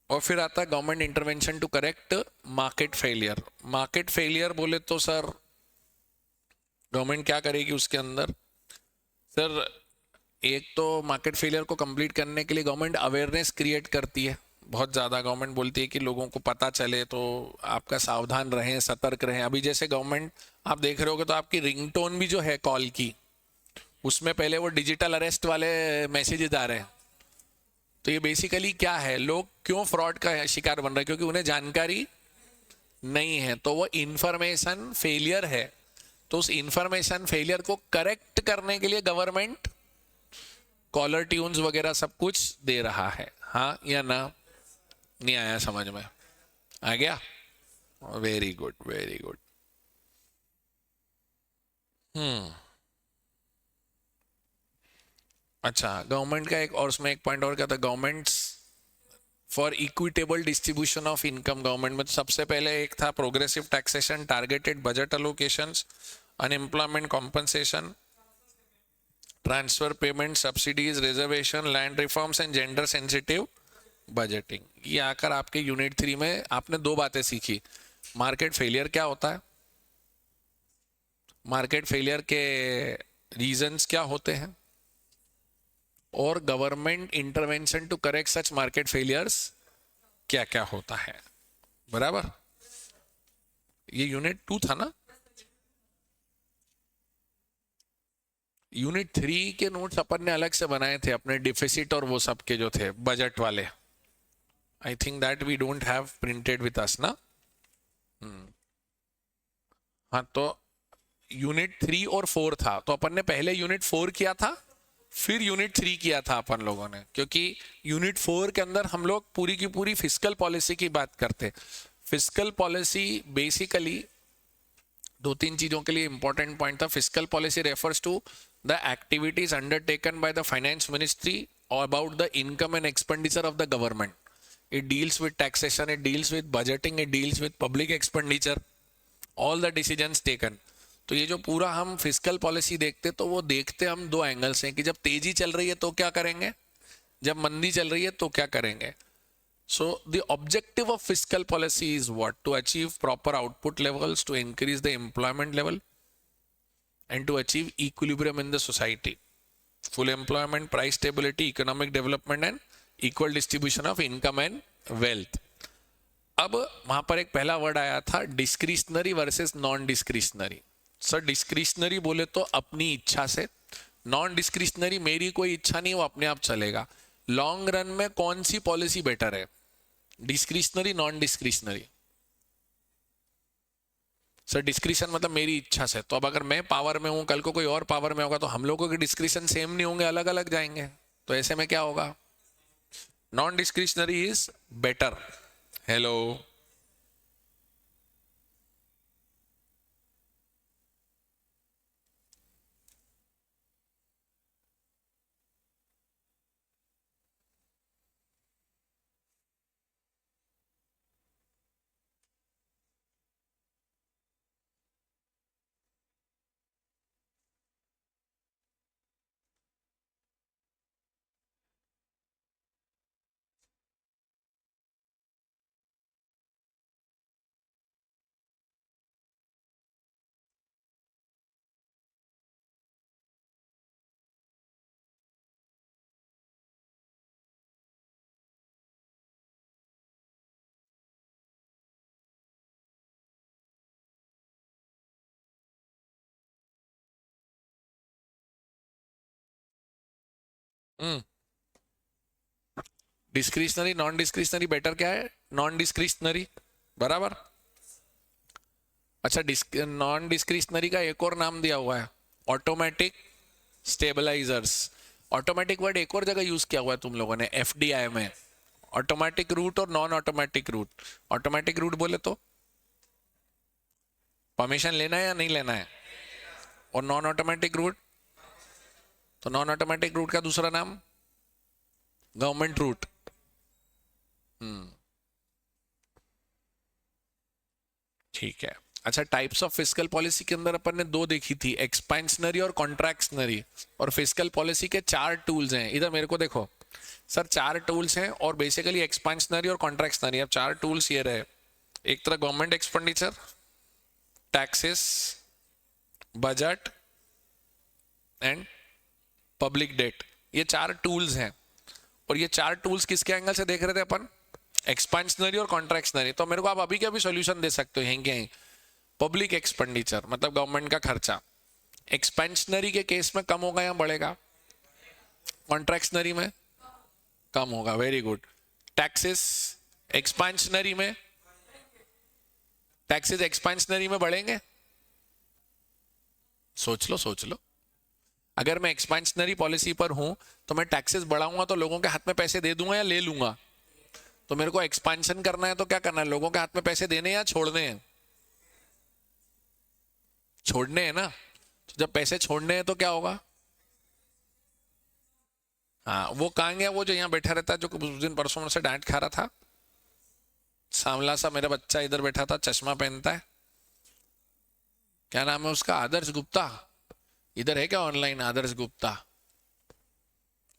और फिर आता है government intervention to correct market failure. Market failure बोले तो सर गवर्नमेंट क्या करेगी उसके अंदर? सर एक तो मार्केट फेलियर को कंप्लीट करने के लिए गवर्नमेंट अवेयरनेस क्रिएट करती है बहुत ज़्यादा. गवर्नमेंट बोलती है कि लोगों को पता चले तो आपका सावधान रहें, सतर्क रहें. अभी जैसे गवर्नमेंट आप देख रहे होगे तो आपकी रिंगटोन भी जो है कॉल की, उसमें पहले वो डिजिटल अरेस्ट वाले मैसेजेस आ रहे हैं. तो ये बेसिकली क्या है, लोग क्यों फ्रॉड का शिकार बन रहे हैं? क्योंकि उन्हें जानकारी नहीं है. तो वो इंफॉर्मेशन फेलियर है. तो उस इंफॉर्मेशन फेलियर को करेक्ट करने के लिए गवर्नमेंट कॉलर ट्यून्स वगैरह सब कुछ दे रहा है. हाँ या ना? नहीं आया समझ में? आ गया? Very good, very good. अच्छा, गवर्नमेंट का एक और उसमें एक पॉइंट और क्या था, governments for equitable distribution of income. Government में सबसे पहले एक था progressive taxation, targeted budget allocations, unemployment compensation, transfer payment, subsidies, reservation, land reforms and gender sensitive budgeting. ये आकर आपके यूनिट 3 में आपने 2 बातें सीखी. मार्केट फेलियर क्या होता है, मार्केट फेलियर के रीजंस क्या होते हैं, और government intervention to correct such market failures क्या क्या होता है. बराबर? ये यूनिट 2 था ना? यूनिट 3 के नोट्स अपन ने अलग से बनाए थे अपने डिफिसिट और वो सब के जो थे बजट वाले. I think that we don't have printed with us ना. हाँ, तो यूनिट 3 और 4 था. तो अपन ने पहले यूनिट 4 किया था, फिर यूनिट 3 किया था अपन लोगों ने, क्योंकि यूनिट 4 के अंदर हम लोग पूरी की पूरी फिस्कल पॉलिसी की बात करते. फिस्कल पॉलिसी बेसिकली 2-3 चीजों के लिए इंपॉर्टेंट पॉइंट था. Fiscal policy refers to the activities undertaken by the finance ministry about the income and expenditure of the government. It deals with taxation, it deals with budgeting, it deals with public expenditure, all the decisions taken. तो ये जो पूरा हम fiscal policy देखते तो वो देखते हम 2 एंगल्स हैं कि जब तेजी चल रही है तो क्या करेंगे, जब मंदी चल रही है तो क्या करेंगे. So the objective of fiscal policy is what? To achieve proper output levels, to increase the employment level, and to achieve equilibrium in the society. Full employment, price stability, economic development, and equal distribution of income and wealth. अब वहां पर एक पहला word आया था discretionary versus non discretionary. Sir discretionary बोले तो अपनी इच्छा से, नॉन डिस्क्रिशनरी मेरी कोई इच्छा नहीं, वो अपने आप चलेगा. लॉन्ग रन में कौन सी पॉलिसी बेटर है, discretionary, non discretionary? Sir discretion मतलब मेरी इच्छा से. तो अब अगर मैं पावर में हूं, कल को कोई और पावर में होगा, तो हम लोगों के डिस्क्रिशन सेम नहीं होंगे, अलग अलग जाएंगे. तो ऐसे में क्या होगा, non discretionary is better. Hello, discretionary non discretionary better क्या है? नॉन डिस्क्रिशनरी, बराबर। अच्छा, नॉन डिस्क्रिशनरी का एक और नाम दिया हुआ है, ऑटोमेटिक स्टेबलाइजर्स। ऑटोमेटिक वर्ड एक और जगह यूज किया हुआ है तुम लोगों ने, एफडीआई में। ऑटोमेटिक रूट और non automatic route. Automatic route बोले तो परमिशन लेना है या नहीं लेना है, और नॉन ऑटोमेटिक रूट, तो नॉन ऑटोमेटिक रूट का दूसरा नाम गवर्नमेंट रूट। ठीक है। अच्छा, टाइप्स ऑफ फिस्कल पॉलिसी के अंदर अपन ने दो देखी थी, एक्सपेंशनरी और कॉन्ट्रैक्शनरी। और फिस्कल पॉलिसी के चार टूल्स हैं, इधर मेरे को देखो सर, चार टूल्स हैं, और बेसिकली एक्सपेंशनरी और कॉन्ट्रैक्शनरी। अब चार टूल्स ये रहे, एक तरह government expenditure, taxes, budget and public debt, ये चार टूल्स हैं। और ये चार टूल्स किसके एंगल से देख रहे थे अपन? एक्सपेंशनरी और कॉन्ट्रैक्शनरी। तो मेरे को आप अभी के अभी सॉल्यूशन दे सकते हो यहीं के यहीं। पब्लिक एक्सपेंडिचर मतलब गवर्नमेंट का खर्चा, एक्सपेंशनरी के केस में कम होगा या बढ़ेगा? कॉन्ट्रैक्शनरी में कम होगा, वेरी गुड। टैक्सेस एक्सपेंशनरी में, टैक्सेस एक्सपेंशनरी में बढ़ेंगे? सोच लो सोच लो। अगर मैं एक्सपेंशनरी पॉलिसी पर हूं तो मैं टैक्सेस बढ़ाऊंगा तो लोगों के हाथ में पैसे दे दूंगा या ले लूंगा? तो मेरे को एक्सपेंशन करना है तो क्या करना है, लोगों के हाथ में पैसे देने या छोड़ने हैं? छोड़ने हैं ना। तो जब पैसे छोड़ने हैं तो क्या होगा? हाँ, वो कहाँ गया वो जो यहाँ बैठा रहता है, जो उस दिन परसों से डांट खा रहा था, सांवला सा मेरा बच्चा इधर बैठा था, चश्मा पहनता है, क्या नाम है उसका? आदर्श गुप्ता। इधर है क्या ऑनलाइन आदर्श गुप्ता?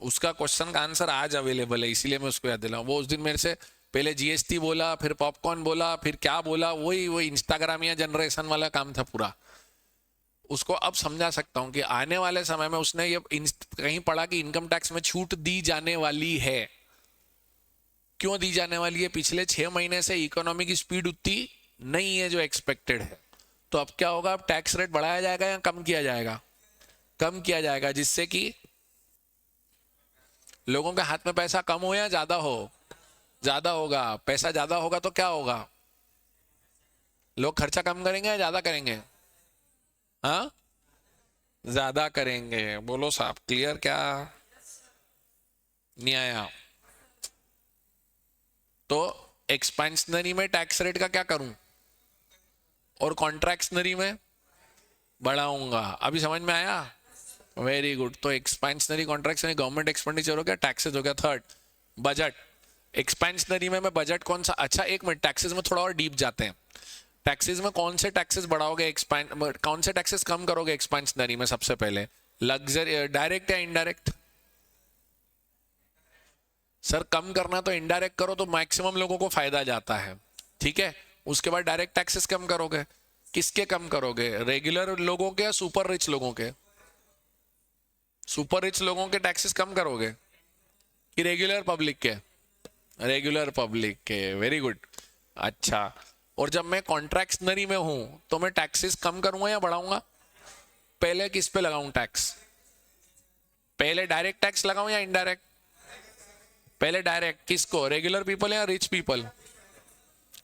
उसका क्वेश्चन का आंसर आज अवेलेबल है, इसीलिए मैं उसको याद दिलाऊं। वो उस दिन मेरे से पहले जीएसटी बोला, फिर पॉपकॉर्न बोला, फिर क्या बोला, वही इंस्टाग्रामिया जनरेशन वाला काम था पूरा। उसको अब समझा सकता हूं कि आने वाले समय में उसने ये कहीं पढ़ा कि इनकम टैक्स में छूट दी जाने वाली है। क्यों दी जाने वाली है? पिछले 6 महीने से इकोनॉमी की स्पीड उतनी नहीं है जो एक्सपेक्टेड है। तो अब क्या होगा? अब टैक्स रेट बढ़ाया जाएगा या कम किया जाएगा? कम किया जाएगा, जिससे कि लोगों के हाथ में पैसा कम हो या ज्यादा हो? ज्यादा होगा। पैसा ज्यादा होगा तो क्या होगा? लोग खर्चा कम करेंगे या ज्यादा करेंगे? हाँ, ज्यादा करेंगे। बोलो साहब, क्लियर क्या? नहीं आया? तो एक्सपेंशनरी में टैक्स रेट का क्या करूं, और कॉन्ट्रैक्शनरी में बढ़ाऊंगा। अभी समझ में आया? Very good. तो एक्सपेंशनरी कॉन्ट्रैक्शनरी गवर्नमेंट एक्सपेंडिचर हो गया, टैक्सेस हो गया। Third, budget. एक्सपेंशनरी में मैं बजट कौन सा? अच्छा एक मिनट, टैक्सेस में थोड़ा और डीप जाते हैं। टैक्सेस में कौन से टैक्सेस बढ़ाओगे, कौन से टैक्सेस कम करोगे एक्सपेंशनरी में? सबसे पहले लग्जरी, डायरेक्ट या इनडायरेक्ट? सर कम करना तो इनडायरेक्ट करो तो मैक्सिमम लोगों को फायदा जाता है, ठीक है। उसके बाद डायरेक्ट टैक्सेस कम करोगे, किसके कम करोगे? रेगुलर लोगों के या सुपर रिच लोगों के? सुपर रिच लोगों के टैक्सेस कम करोगे कि रेगुलर पब्लिक के? रेगुलर पब्लिक के, वेरी गुड। अच्छा, और जब मैं कॉन्ट्रैक्शनरी में हूं तो मैं टैक्सेस कम करूंगा या बढ़ाऊंगा? पहले किस पे लगाऊं टैक्स? पहले डायरेक्ट टैक्स लगाऊं या इनडायरेक्ट? पहले डायरेक्ट। किसको? रेगुलर पीपल या रिच पीपल?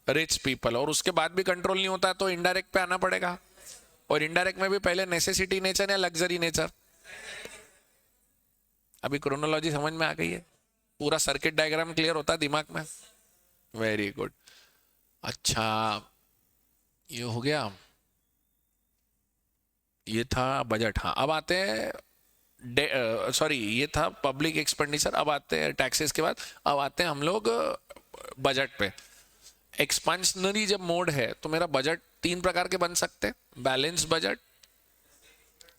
Rich people. और उसके बाद भी कंट्रोल नहीं होता तो इनडायरेक्ट पे आना पड़ेगा। और इनडायरेक्ट में भी पहले नेसेसिटी नेचर या लग्जरी नेचर? अभी क्रोनोलॉजी समझ में आ गई है? पूरा सर्किट डायग्राम क्लियर होता है दिमाग में? Very good. अच्छा, ये हो गया, ये था बजट। हाँ, अब आते हैं, सॉरी ये था पब्लिक एक्सपेंडिचर। अब आते हैं टैक्सेस के बाद, अब आते हैं हम लोग बजट पे। एक्सपेंशनरी जब मोड है तो मेरा बजट 3 प्रकार के बन सकते हैं, बैलेंस बजट,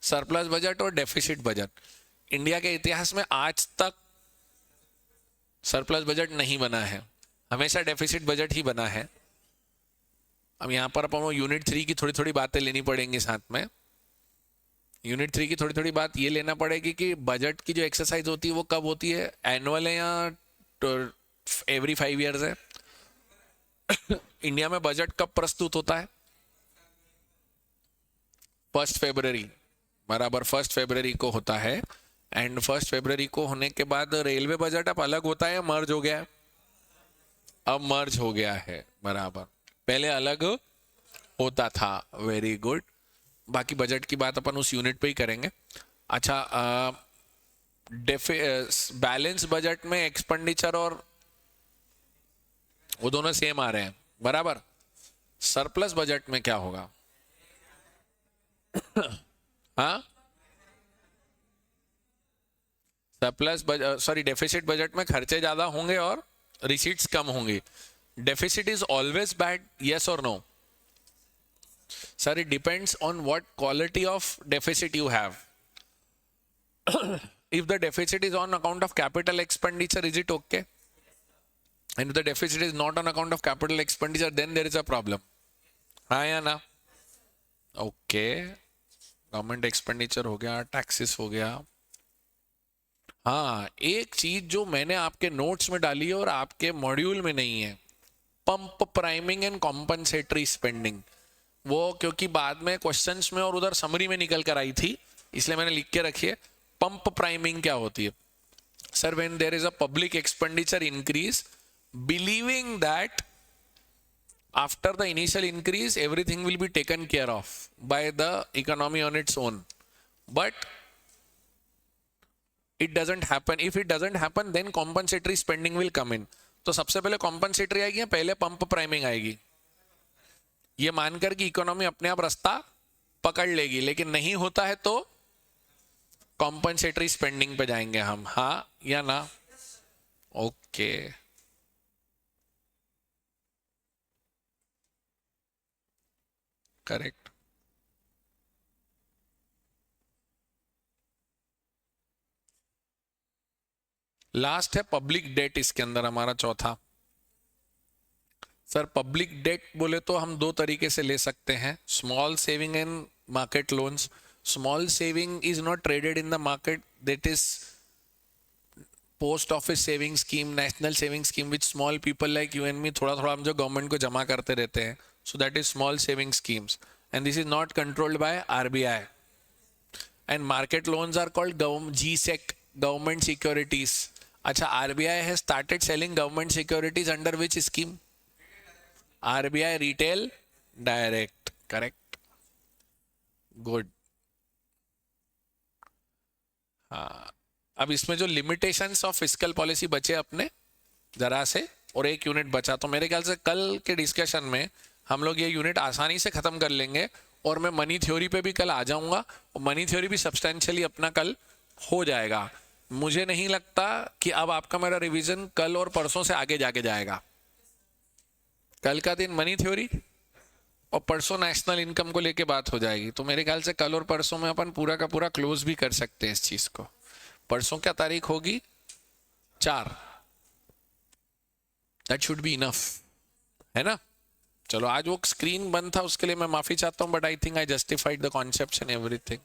सरप्लस बजट और डेफिसिट बजट। इंडिया के इतिहास में आज तक सरप्लस बजट नहीं बना है, हमेशा डेफिसिट बजट ही बना है। अब यहाँ पर अपन यूनिट 3 की थोड़ी थोड़ी बातें लेनी पड़ेंगी साथ में। यूनिट 3 की थोड़ी थोड़ी बात ये लेना पड़ेगी कि बजट की जो एक्सरसाइज होती है वो कब होती है, एनुअल है या एवरी 5 ईयर्स है? इंडिया में बजट कब प्रस्तुत होता है? 1 फरवरी, बराबर 1 फरवरी को होता है। एंड 1 फरवरी को होने के बाद रेलवे बजट अब अलग होता है या मर्ज हो गया है? अब मर्ज हो गया है, बराबर। पहले अलग होता था। Very good. बाकी बजट की बात अपन उस यूनिट पे ही करेंगे। अच्छा, बैलेंस बजट में एक्सपेंडिचर और वो दोनों सेम आ रहे हैं, बराबर। सरप्लस बजट में क्या होगा? हाँ, सरप्लस सॉरी डेफिसिट बजट में खर्चे ज्यादा होंगे और रिसीट्स कम होंगी। Deficit is always bad, yes और no? Sir, it depends on what quality of deficit you have. If the deficit is on account of capital expenditure, is it okay? And if the deficit is not on account of capital expenditure, then there is a problem. हाँ या ना? Okay, government expenditure हो गया, taxes हो गया। हाँ, एक चीज जो मैंने आपके नोट्स में डाली है और आपके मॉड्यूल में नहीं है, pump priming and compensatory spending. वो क्योंकि बाद में क्वेश्चंस में और उधर समरी में निकल कर आई थी, इसलिए मैंने लिख के रखी है। पंप प्राइमिंग क्या होती है? Sir, when there is a public expenditure increase, believing that after the initial increase everything will be taken care of by the economy on its own, but it doesn't happen. If it doesn't happen, then compensatory spending will come in. तो सबसे पहले compensatory आएगी या पहले pump priming आएगी? ये मानकर कि इकोनॉमी अपने आप रास्ता पकड़ लेगी, लेकिन नहीं होता है तो कॉम्पनसेटरी स्पेंडिंग पे जाएंगे हम, हाँ या ना? Okay, correct. लास्ट है पब्लिक डेट, इसके अंदर हमारा चौथा। सर, पब्लिक डेट बोले तो हम दो तरीके से ले सकते हैं, small saving and market loans. Small saving is not traded in the market, that is post office saving scheme, national saving scheme, which small people like you and me थोड़ा थोड़ा हम जो गवर्नमेंट को जमा करते रहते हैं, so that is small saving schemes and this is not controlled by RBI. And market loans are called GSEC, government securities. अच्छा, RBI has started selling government securities under which scheme? RBI retail direct, correct, good. हाँ, अब इसमें जो limitations of fiscal policy बचे अपने जरा से, और एक यूनिट बचा, तो मेरे ख्याल से कल के डिस्कशन में हम लोग ये यूनिट आसानी से खत्म कर लेंगे और मैं मनी थ्योरी पे भी कल आ जाऊंगा और मनी थ्योरी भी सब्सटेंशियली अपना कल हो जाएगा। मुझे नहीं लगता कि अब आपका मेरा रिवीजन कल और परसों से आगे जाके जाएगा। कल का दिन मनी थ्योरी और परसों नेशनल इनकम को लेके बात हो जाएगी, तो मेरे ख्याल से कल और परसों में अपन पूरा का पूरा क्लोज भी कर सकते हैं इस चीज को। परसों क्या तारीख होगी? 4। दैट शुड बी इनफ, है ना? चलो, आज वो स्क्रीन बंद था उसके लिए मैं माफी चाहता हूं, but I think I justified the concepts and everything.